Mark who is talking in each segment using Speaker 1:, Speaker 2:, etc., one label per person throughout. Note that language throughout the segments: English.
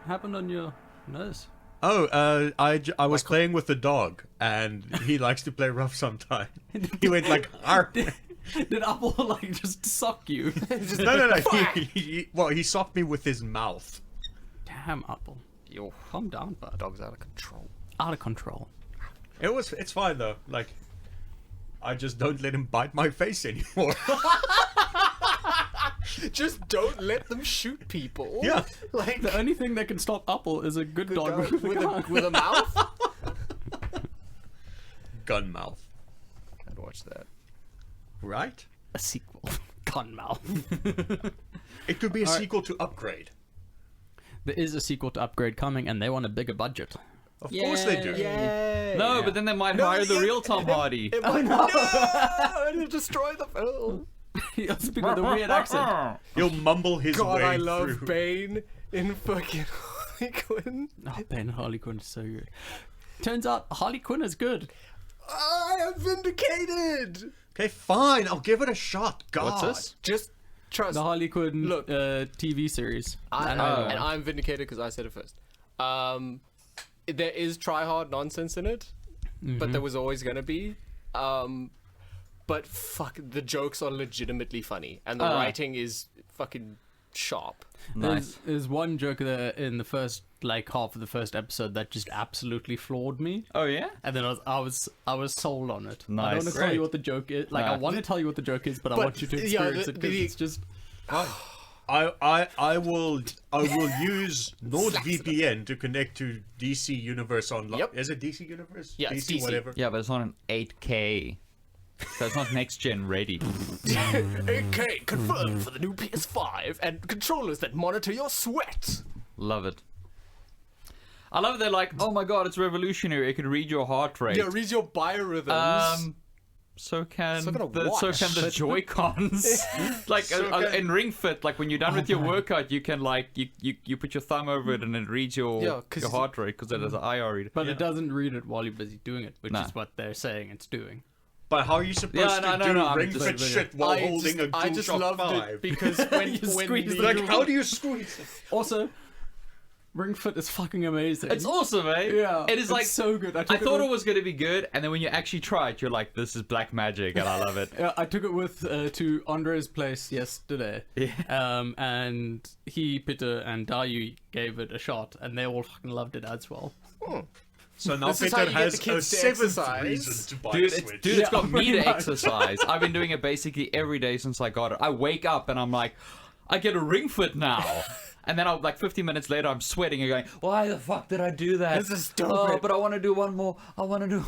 Speaker 1: happened on your nose?
Speaker 2: Oh, I was playing with the dog, and he likes to play rough sometimes. He went like, "Arr."
Speaker 1: Did Apple like just sock you?
Speaker 2: No. He socked me with his mouth.
Speaker 1: Damn, Apple.
Speaker 3: Yo,
Speaker 1: Calm down, bud.
Speaker 3: dog's out of control.
Speaker 1: Out of control.
Speaker 2: It's fine though. Like, I just don't let him bite my face anymore.
Speaker 3: Just don't let them shoot people.
Speaker 2: Yeah.
Speaker 3: Like
Speaker 1: The only thing that can stop Apple is a good dog
Speaker 3: with a mouth.
Speaker 2: Gun mouth.
Speaker 3: I'd watch that.
Speaker 2: Right?
Speaker 1: a sequel. Gun mouth.
Speaker 2: It could be a
Speaker 1: All right.
Speaker 2: sequel to Upgrade.
Speaker 1: There is a sequel to Upgrade coming, and they want a bigger budget.
Speaker 2: Of course they do.
Speaker 3: Yay!
Speaker 4: No, but then they might hire the real Tom Hardy.
Speaker 3: No! It'll destroy the film.
Speaker 1: He'll speak with a weird accent.
Speaker 2: He'll mumble his
Speaker 3: God,
Speaker 2: way
Speaker 3: I love
Speaker 2: through.
Speaker 3: Bane in fucking Harley Quinn.
Speaker 1: Oh, Ben Harley Quinn is so good. Turns out Harley Quinn is good.
Speaker 3: I am vindicated.
Speaker 2: Okay, fine. I'll give it a shot. God.
Speaker 4: What's this?
Speaker 3: Just trust.
Speaker 1: The Harley Quinn
Speaker 3: Look.
Speaker 1: TV series.
Speaker 3: And
Speaker 1: know.
Speaker 3: I'm vindicated because I said it first. There is try-hard nonsense in it, but there was always gonna be. But fuck, the jokes are legitimately funny, and the writing is fucking sharp.
Speaker 4: Nice.
Speaker 1: There's one joke there in the first half of the first episode that just absolutely floored me.
Speaker 4: Oh yeah.
Speaker 1: And then I was sold on it. I
Speaker 4: Nice.
Speaker 1: don't want to tell you what the joke is. Like, I
Speaker 4: Nah.
Speaker 1: want to tell you what the joke is, but I
Speaker 3: But,
Speaker 1: want you to
Speaker 3: yeah,
Speaker 1: experience it because
Speaker 3: the-
Speaker 1: it's just.
Speaker 2: I will use NordVPN to connect to DC Universe online.
Speaker 3: Yep.
Speaker 2: Is it DC Universe?
Speaker 3: Yeah, it's
Speaker 2: DC,
Speaker 3: DC.
Speaker 2: whatever.
Speaker 4: Yeah, but it's not an 8K. So it's not next gen ready.
Speaker 3: 8K confirmed for the new PS5 and controllers that monitor your sweat.
Speaker 4: Love it. I love they're like, oh my god, it's revolutionary. It can read your heart rate.
Speaker 3: Yeah, read your biorhythms.
Speaker 4: So can
Speaker 3: So gonna
Speaker 4: the Joy-Cons. Like
Speaker 2: So can-
Speaker 4: in Ring Fit, like when you're done with your workout, you can like you put your thumb over it and it reads your
Speaker 3: Yeah, 'cause
Speaker 4: your heart rate because it has an IR reader.
Speaker 1: But it doesn't read it while you're busy doing it, which
Speaker 4: Nah.
Speaker 1: is what they're saying it's doing.
Speaker 2: But how are you supposed
Speaker 4: Yeah,
Speaker 2: to
Speaker 4: no,
Speaker 2: do
Speaker 4: no, I'm
Speaker 2: Ring
Speaker 4: just-
Speaker 2: Fit shit while
Speaker 3: I
Speaker 2: holding
Speaker 3: just,
Speaker 2: a
Speaker 3: I just
Speaker 2: DualShock
Speaker 3: loved
Speaker 2: 5?
Speaker 3: it because when
Speaker 1: You squeeze
Speaker 3: the,
Speaker 1: the-
Speaker 2: Like, how do you squeeze it?
Speaker 1: Also, Ring Fit is fucking amazing.
Speaker 4: It's awesome, eh?
Speaker 1: Yeah,
Speaker 4: It is
Speaker 1: it's
Speaker 4: like
Speaker 1: so good.
Speaker 4: I thought it was going to be good, and then when you actually try it, you're like, this is black magic, and I love it.
Speaker 1: Yeah, I took it with to Andre's place yesterday.
Speaker 4: Yeah.
Speaker 1: And he, Peter, and Dayu gave it a shot, and they all fucking loved it as well.
Speaker 2: So now
Speaker 3: This is how
Speaker 2: Peter
Speaker 3: you get
Speaker 2: has
Speaker 3: the
Speaker 2: a
Speaker 3: kids to
Speaker 2: seventh
Speaker 3: exercise.
Speaker 2: reason to buy
Speaker 4: Dude,
Speaker 2: a
Speaker 4: it's
Speaker 2: Switch.
Speaker 4: it's got me
Speaker 1: pretty
Speaker 4: to
Speaker 1: much.
Speaker 4: exercise. I've been doing it basically every day since I got it. I wake up and I'm like, I get a Ring Fit now. And then, like 15 minutes later, I'm sweating and going, why the fuck did I do that?
Speaker 3: This is stupid.
Speaker 4: Oh, but I want to do one more. I want to do...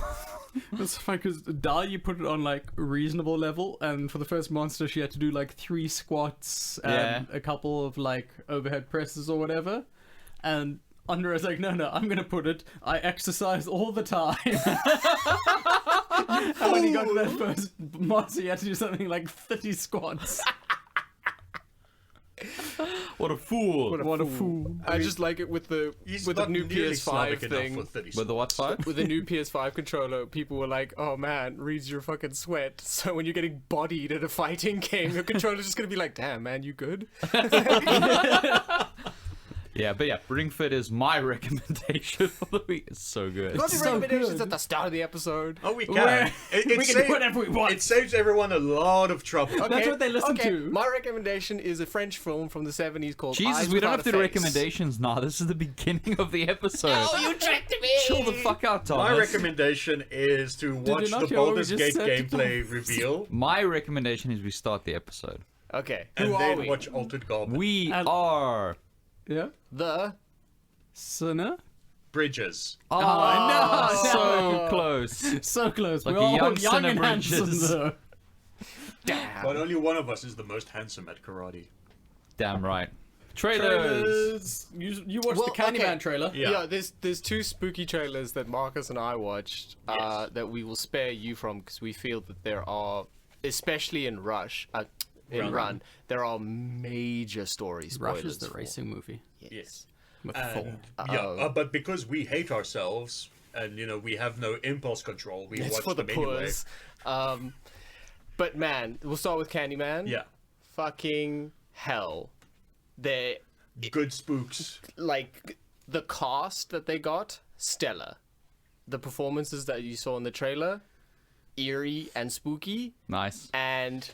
Speaker 1: That's fine, because Dayu put it on, like, reasonable level, and for the first monster, she had to do, like, 3 squats and a couple of, like, overhead presses or whatever. And Andre was like, no, I'm gonna put it, I exercise all the time. And when he got to that first monster, he had to do something like 30 squats.
Speaker 4: What a fool.
Speaker 1: What a fool.
Speaker 3: I just like it with the
Speaker 2: He's
Speaker 3: with the
Speaker 2: not
Speaker 3: new
Speaker 2: nearly
Speaker 3: PS5
Speaker 2: Slavic enough
Speaker 3: thing.
Speaker 2: for 30
Speaker 4: With the what five?
Speaker 3: With the new PS5 controller, people were like, "Oh man, reads your fucking sweat." So when you're getting bodied in a fighting game, your controller's just gonna be like, "Damn, man, you good?"
Speaker 4: Yeah, but yeah, Ring Fit is my recommendation for the week. It's so good.
Speaker 3: Got the
Speaker 1: so
Speaker 3: recommendations
Speaker 1: good.
Speaker 3: at the start of the episode.
Speaker 2: Oh, we can.
Speaker 1: Where-
Speaker 2: It
Speaker 1: we can
Speaker 2: saves-
Speaker 1: do whatever we want.
Speaker 2: It saves everyone a lot of trouble.
Speaker 1: That's what they listen
Speaker 3: okay.
Speaker 1: to.
Speaker 3: My recommendation is a French film from the 70s called
Speaker 4: Jesus,
Speaker 3: Eyes
Speaker 4: we don't
Speaker 3: Without
Speaker 4: have to do
Speaker 3: a Face.
Speaker 4: recommendations now. This is the beginning of the episode.
Speaker 3: Oh, you tricked me!
Speaker 4: Chill the fuck out, Thomas.
Speaker 2: My recommendation is to watch
Speaker 1: not
Speaker 2: the
Speaker 1: hear what we
Speaker 2: Baldur's
Speaker 1: just
Speaker 2: Gate
Speaker 1: said?
Speaker 2: gameplay reveal
Speaker 4: My recommendation is we start the episode.
Speaker 3: Okay,
Speaker 2: and
Speaker 3: who are
Speaker 2: then
Speaker 3: we?
Speaker 2: watch Altered Carbon.
Speaker 4: We
Speaker 1: And-
Speaker 4: are...
Speaker 1: Yeah?
Speaker 3: The
Speaker 1: Sinner?
Speaker 2: Bridges.
Speaker 4: Oh,
Speaker 1: no,
Speaker 4: so
Speaker 1: no.
Speaker 4: close.
Speaker 1: So close.
Speaker 4: Like
Speaker 1: We're
Speaker 4: a
Speaker 1: all
Speaker 4: young
Speaker 1: young and
Speaker 4: Sinner
Speaker 1: handsome,
Speaker 4: Bridges.
Speaker 1: though.
Speaker 3: damn.
Speaker 2: But only one of us is the most handsome at karate.
Speaker 4: Damn right. Trailers.
Speaker 1: You watched
Speaker 3: Well,
Speaker 1: the Candyman
Speaker 3: okay.
Speaker 1: trailer.
Speaker 2: Yeah.
Speaker 3: There's 2 spooky trailers that Marcus and I watched
Speaker 2: Yes.
Speaker 3: that we will spare you from because we feel that there are, especially in Run, there are major story spoilers.
Speaker 1: Rush is the
Speaker 3: for-
Speaker 1: racing movie.
Speaker 2: Yes.
Speaker 1: With Thor.
Speaker 2: And, but because we hate ourselves and we have no impulse control, we
Speaker 3: It's
Speaker 2: watch
Speaker 3: for the
Speaker 2: them anyway.
Speaker 3: puss. But man, we'll start with Candyman.
Speaker 2: Yeah.
Speaker 3: Fucking hell. They
Speaker 2: Good spooks.
Speaker 3: like the cast that they got, stellar. The performances that you saw in the trailer, eerie and spooky.
Speaker 4: Nice.
Speaker 3: And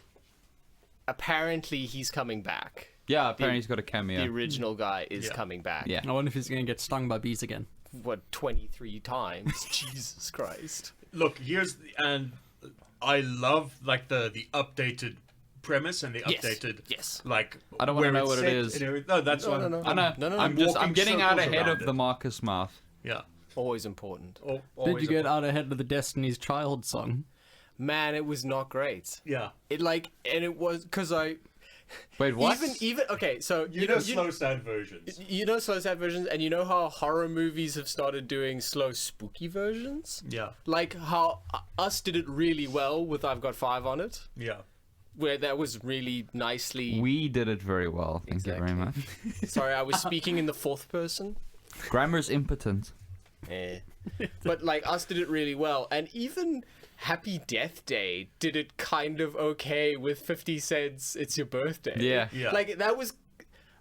Speaker 3: apparently he's coming back.
Speaker 4: Yeah, apparently he's got a cameo.
Speaker 3: The original guy is coming back.
Speaker 4: Yeah.
Speaker 1: I wonder if he's gonna get stung by bees again.
Speaker 3: What, 23 times? Jesus Christ.
Speaker 2: Look, and I love like the updated premise and the updated
Speaker 3: Yes.
Speaker 2: like.
Speaker 4: I don't want to
Speaker 2: where
Speaker 4: know
Speaker 2: it's
Speaker 4: what it
Speaker 2: set
Speaker 4: is.
Speaker 2: and everything. No, that's what
Speaker 3: no.
Speaker 4: I know.
Speaker 3: No.
Speaker 2: I'm
Speaker 4: I'm getting out
Speaker 2: circles
Speaker 4: ahead
Speaker 2: around
Speaker 4: of the
Speaker 2: it.
Speaker 4: Marcus mouth.
Speaker 2: Yeah.
Speaker 3: Always important.
Speaker 1: Did you get out ahead of the Destiny's Child song?
Speaker 3: Man, it was not great.
Speaker 2: Yeah.
Speaker 3: It was because I
Speaker 4: Wait, what?
Speaker 3: even okay. So
Speaker 2: You know slow sound versions.
Speaker 3: you know slow sad versions, and you know how horror movies have started doing slow spooky versions.
Speaker 2: Yeah.
Speaker 3: Like how Us did it really well with I've Got 5 on it,
Speaker 2: Yeah.
Speaker 3: where that was really nicely.
Speaker 4: We did it very well. Thank you very much.
Speaker 3: Sorry, I was speaking in the fourth person.
Speaker 4: Grammar's impotent.
Speaker 3: But like Us did it really well, and even Happy Death Day did it kind of okay with 50 Cent's It's Your Birthday.
Speaker 4: Yeah.
Speaker 2: Yeah.
Speaker 3: Like that was,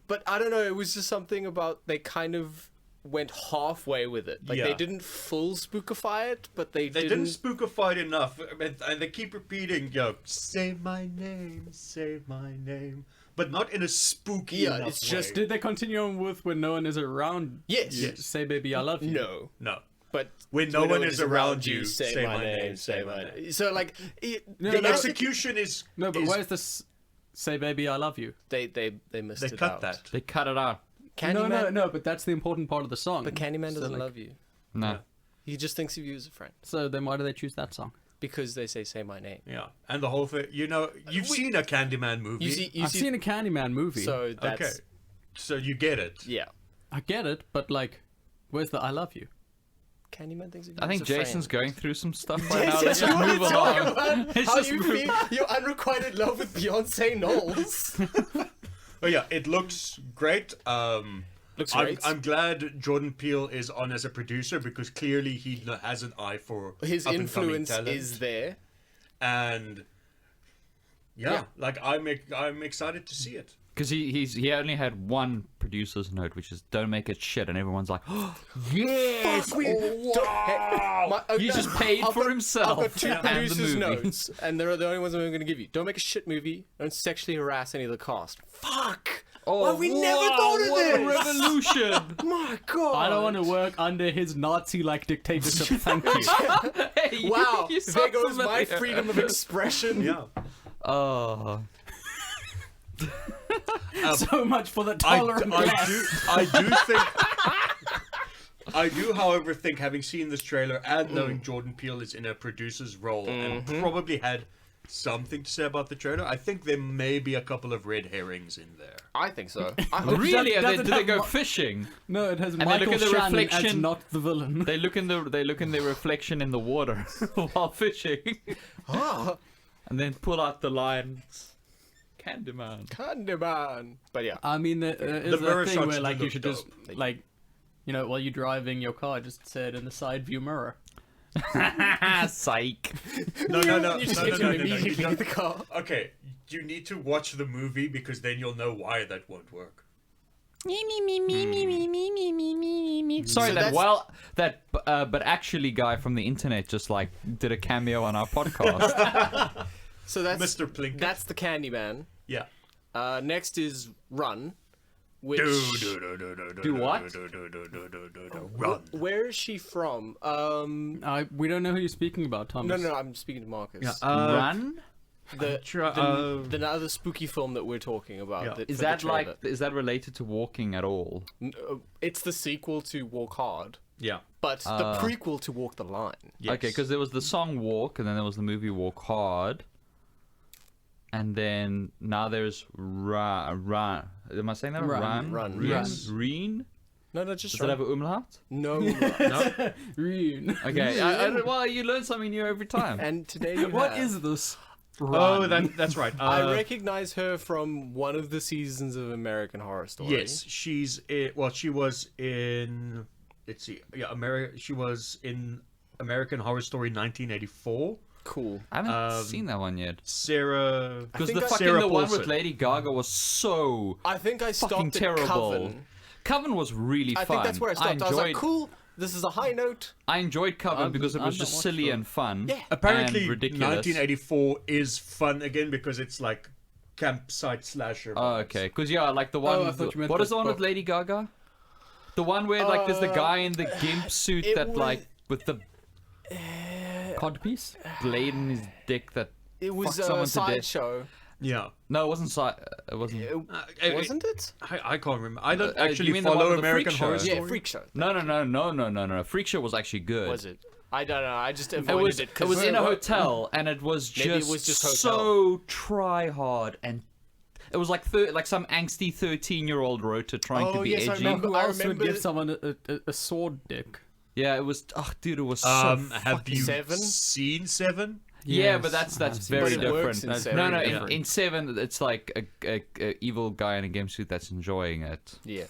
Speaker 3: but I don't know, it was just something about they kind of went halfway with it. Like they
Speaker 2: Yeah.
Speaker 3: didn't full spookify it, but they
Speaker 2: didn't spookify it enough, and they keep repeating, say my name, but not in a spooky
Speaker 3: Yeah,
Speaker 2: enough
Speaker 3: it's just-
Speaker 2: way.
Speaker 1: Did they continue on with When No One Is Around?
Speaker 3: Yes.
Speaker 1: You Say Baby I Love You?
Speaker 3: No.
Speaker 2: No.
Speaker 3: But
Speaker 2: When no one is around you, say my name,
Speaker 3: say
Speaker 2: say
Speaker 3: my
Speaker 2: my
Speaker 3: name. So like
Speaker 1: No,
Speaker 2: The
Speaker 1: no,
Speaker 2: execution is
Speaker 1: No, but
Speaker 2: is-
Speaker 1: where's this Say Baby I Love You?
Speaker 3: they missed
Speaker 2: they
Speaker 3: it
Speaker 2: cut
Speaker 3: out.
Speaker 2: that.
Speaker 4: They cut it out.
Speaker 3: Candyman,
Speaker 1: No, but that's the important part of the song.
Speaker 3: But Candyman
Speaker 1: So,
Speaker 3: doesn't
Speaker 1: like,
Speaker 3: love you.
Speaker 4: No.
Speaker 2: Yeah.
Speaker 3: He just thinks of you as a friend
Speaker 1: So then why do they choose that song?
Speaker 3: because they say my name.
Speaker 2: Yeah, and the whole thing. You've seen a Candyman movie.
Speaker 3: You
Speaker 1: I've
Speaker 3: see,
Speaker 1: seen a Candyman movie.
Speaker 3: so that's
Speaker 2: Okay, so you get it.
Speaker 3: yeah.
Speaker 1: I get it, but like, where's the I love you?
Speaker 3: Candyman thinks of you
Speaker 4: I think
Speaker 3: as a
Speaker 4: Jason's
Speaker 3: friend.
Speaker 4: going through some stuff right now.
Speaker 3: Jason,
Speaker 4: Let's
Speaker 3: you
Speaker 4: just
Speaker 3: want to
Speaker 4: move
Speaker 3: talk
Speaker 4: along.
Speaker 3: about
Speaker 4: Let's
Speaker 3: how
Speaker 4: just
Speaker 3: you
Speaker 4: move-
Speaker 3: feel your unrequited love with Beyonce Knowles?
Speaker 2: Oh yeah, it looks great.
Speaker 3: Looks
Speaker 2: I'm,
Speaker 3: great.
Speaker 2: I'm glad Jordan Peele is on as a producer because clearly he has an eye for
Speaker 3: His
Speaker 2: up-and-coming
Speaker 3: influence
Speaker 2: talent.
Speaker 3: is there.
Speaker 2: And
Speaker 3: Yeah.
Speaker 2: like I'm excited to see it.
Speaker 4: Because he only had one producer's note, which is don't make it shit, and everyone's like, oh, yes, He just paid for himself
Speaker 3: I've got two
Speaker 4: and the
Speaker 3: producers'
Speaker 4: movie.
Speaker 3: notes, and they're the only ones I'm going to give you. Don't make a shit movie. Don't sexually harass any of the cast. Fuck!
Speaker 4: Oh,
Speaker 3: we never thought of
Speaker 4: what
Speaker 3: this!
Speaker 4: a revolution!
Speaker 3: My God!
Speaker 1: I don't want to work under his Nazi-like dictatorship. Thank you.
Speaker 4: Hey, you-
Speaker 3: Wow!
Speaker 4: you
Speaker 3: There
Speaker 4: sound
Speaker 3: goes my
Speaker 4: familiar.
Speaker 3: freedom of expression.
Speaker 2: Yeah.
Speaker 4: Oh.
Speaker 1: So much for the
Speaker 2: I
Speaker 1: tolerant class.
Speaker 2: do think. I do, however, think having seen this trailer and knowing Jordan Peele is in a producer's role and probably had something to say about the trailer, I think there may be a couple of red herrings in there.
Speaker 3: I think so. I hope
Speaker 4: Really?
Speaker 1: doesn't
Speaker 4: Do they
Speaker 1: have
Speaker 4: go
Speaker 1: mu-
Speaker 4: fishing?
Speaker 1: No, it has
Speaker 4: they
Speaker 1: Michael
Speaker 4: look at the
Speaker 1: Shannon as
Speaker 4: reflection.
Speaker 1: not the villain.
Speaker 4: They look in their reflection in the water while fishing,
Speaker 3: Ah,
Speaker 4: and then pull out the lines. Candyman.
Speaker 3: Candyman. But yeah.
Speaker 1: I mean, there is
Speaker 2: The mirror
Speaker 1: a thing
Speaker 2: shots
Speaker 1: where
Speaker 2: do
Speaker 1: like you
Speaker 2: look
Speaker 1: should
Speaker 2: dope.
Speaker 1: just like, while you're driving your car, just say it in the side view mirror.
Speaker 4: Psych.
Speaker 2: No.
Speaker 3: You just get to immediately leave the car.
Speaker 2: Okay, you need to watch the movie because then you'll know why that won't work.
Speaker 4: Sorry,
Speaker 3: So
Speaker 4: that but actually guy from the internet just like did a cameo on our podcast.
Speaker 3: So that's
Speaker 2: Mr. Plinkett.
Speaker 3: That's the Candyman.
Speaker 2: Yeah.
Speaker 3: Next is Run, which
Speaker 4: Do what?
Speaker 2: Run.
Speaker 3: where is she from?
Speaker 1: We don't know who you're speaking about, Thomas.
Speaker 3: No, I'm speaking to Marcus.
Speaker 4: Run?
Speaker 3: The other spooky film that we're talking about.
Speaker 2: Yeah.
Speaker 3: that-
Speaker 4: Is
Speaker 3: for the
Speaker 4: that
Speaker 3: trailer.
Speaker 4: is that related to walking at all?
Speaker 3: It's the sequel to Walk Hard,
Speaker 2: Yeah.
Speaker 3: but the prequel to Walk the Line.
Speaker 2: Yes.
Speaker 4: Okay, because there was the song Walk, and then there was the movie Walk Hard, and then now there's Run. Am I saying that?
Speaker 1: Run.
Speaker 3: Run,
Speaker 4: Reen?
Speaker 3: yes.
Speaker 4: Reen?
Speaker 3: No, just
Speaker 4: Does that have an umlaut?
Speaker 3: no.
Speaker 2: No.
Speaker 1: Reen.
Speaker 4: Okay, well, you learn something new every time.
Speaker 3: And today you
Speaker 1: What
Speaker 3: have-
Speaker 1: is this?
Speaker 2: Oh,
Speaker 1: Run.
Speaker 2: that's right.
Speaker 3: I recognize her from one of the seasons of American Horror Story.
Speaker 2: Yes, she's she was in. Let's see. Yeah, she was in American Horror Story 1984.
Speaker 3: Cool.
Speaker 4: I haven't seen that one yet.
Speaker 2: Sarah.
Speaker 4: Because
Speaker 3: think
Speaker 4: the
Speaker 3: I-
Speaker 4: fucking
Speaker 2: Sarah
Speaker 4: the one
Speaker 2: Paulson.
Speaker 4: with Lady Gaga was so
Speaker 3: I think I
Speaker 4: fucking
Speaker 3: stopped at
Speaker 4: terrible.
Speaker 3: Coven.
Speaker 4: Coven was really fun.
Speaker 3: I think that's where I stopped. I was like, cool. This is a high note.
Speaker 4: I enjoyed Coven because it was
Speaker 1: I've
Speaker 4: just
Speaker 1: not
Speaker 4: silly
Speaker 1: watched
Speaker 4: and fun.
Speaker 3: Yeah.
Speaker 2: Apparently,
Speaker 4: and ridiculous.
Speaker 2: 1984 is fun again because it's like campsite slasher.
Speaker 4: Oh,
Speaker 2: vibes.
Speaker 4: okay. Because yeah, like the one.
Speaker 1: I thought you meant
Speaker 4: What
Speaker 1: the
Speaker 4: is the one with
Speaker 1: book.
Speaker 4: Lady Gaga? The one where like there's the guy in the gimp suit
Speaker 3: it
Speaker 4: that
Speaker 3: was-
Speaker 4: like with the
Speaker 1: Codpiece?
Speaker 4: blade in his dick that.
Speaker 3: It was
Speaker 4: Fuck someone
Speaker 3: a
Speaker 4: to death.
Speaker 3: sideshow.
Speaker 2: Yeah.
Speaker 4: No, it wasn't. It wasn't.
Speaker 3: Wasn't it?
Speaker 2: I can't remember. I don't
Speaker 4: you
Speaker 2: actually
Speaker 4: mean the one
Speaker 2: follow
Speaker 4: with the
Speaker 2: American
Speaker 4: freak
Speaker 2: Horror
Speaker 4: show?
Speaker 2: Story.
Speaker 3: Yeah, Freak Show.
Speaker 4: No. Freak Show was actually good.
Speaker 3: Was it? I don't know. I just
Speaker 4: It
Speaker 3: avoided
Speaker 4: was.
Speaker 3: it
Speaker 4: It was in a
Speaker 3: what-
Speaker 4: hotel, and it was
Speaker 3: Maybe it
Speaker 4: just,
Speaker 3: was just
Speaker 4: so try hard, and it was like like some angsty 13-year-old wrote it trying to
Speaker 3: Oh,
Speaker 4: be
Speaker 3: yes, I
Speaker 4: edgy.
Speaker 3: remember.
Speaker 1: Who else would
Speaker 3: remember-
Speaker 1: give someone a sword dick?
Speaker 4: Yeah, it was. Oh, dude, it was so.
Speaker 2: Have you
Speaker 3: Seven?
Speaker 2: seen Seven?
Speaker 4: Yeah,
Speaker 1: Yes,
Speaker 4: but that's
Speaker 1: I have seen
Speaker 4: very
Speaker 3: But it works
Speaker 4: different.
Speaker 3: in
Speaker 4: That's-
Speaker 3: Seven.
Speaker 4: no,
Speaker 3: Very
Speaker 4: in,
Speaker 3: different.
Speaker 4: in Seven, it's like a evil guy in a game suit that's enjoying it.
Speaker 3: Yeah.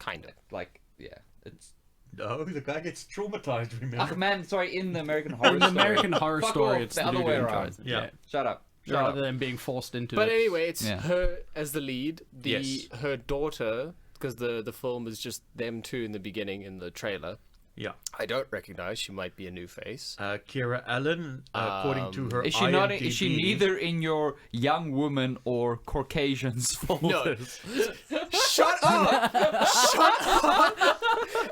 Speaker 3: Kind of.
Speaker 4: Like, yeah, it's.
Speaker 2: No, the guy gets traumatized. Remember?
Speaker 4: Ah, man, sorry, in the American Horror
Speaker 1: In the
Speaker 4: Story.
Speaker 1: American Horror
Speaker 4: Fuck
Speaker 1: Story,
Speaker 4: off,
Speaker 1: it's
Speaker 4: the other
Speaker 1: dude
Speaker 4: way
Speaker 1: who
Speaker 4: around.
Speaker 1: enjoys it,
Speaker 2: Yeah.
Speaker 4: Shut up. Shut
Speaker 1: Rather
Speaker 4: up.
Speaker 1: than being forced into
Speaker 3: But
Speaker 1: it.
Speaker 3: anyway, it's
Speaker 4: Yeah.
Speaker 3: her as the lead.
Speaker 2: Yes.
Speaker 3: Her daughter, because the film is just them two in the beginning in the trailer.
Speaker 2: Yeah.
Speaker 3: I don't recognize. She might be a new face.
Speaker 2: Kira Allen, according to her
Speaker 4: Is she not?
Speaker 2: IMDb,
Speaker 4: Is she neither in your young woman or Caucasians folders?
Speaker 3: Shut up! Shut up!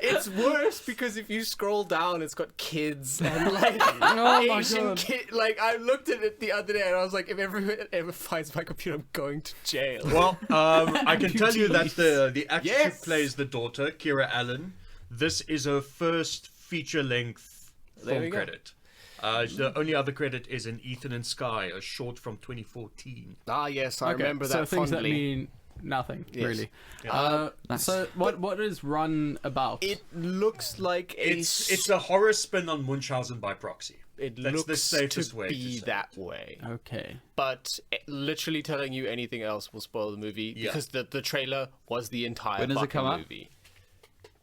Speaker 3: It's worse because if you scroll down, it's got kids and like
Speaker 1: my
Speaker 3: Asian
Speaker 1: God.
Speaker 3: kid. Like I looked at it the other day and I was like, if everyone ever finds my computer, I'm going to jail.
Speaker 2: Well, I can tell you that the actress
Speaker 3: Yes.
Speaker 2: who plays the daughter, Kira Allen, this is her first feature-length
Speaker 3: There
Speaker 2: film
Speaker 3: we go.
Speaker 2: credit. The only other credit is in Ethan and Sky, a short from 2014.
Speaker 3: Ah, yes, I
Speaker 1: Okay,
Speaker 3: remember
Speaker 1: so
Speaker 3: that
Speaker 1: things
Speaker 3: fondly.
Speaker 1: that mean nothing,
Speaker 3: Yes.
Speaker 1: really.
Speaker 4: Nice.
Speaker 1: So what is Run about?
Speaker 3: It looks like
Speaker 2: It's a horror spin on Munchausen by proxy.
Speaker 3: It
Speaker 2: That's
Speaker 3: looks
Speaker 2: the safest
Speaker 3: to
Speaker 2: way to
Speaker 3: be
Speaker 2: say
Speaker 3: that way.
Speaker 1: Okay.
Speaker 3: But literally telling you anything else will spoil the movie
Speaker 2: Yeah.
Speaker 3: because the trailer was the entire
Speaker 4: When does it
Speaker 3: fucking
Speaker 4: come out?
Speaker 3: movie.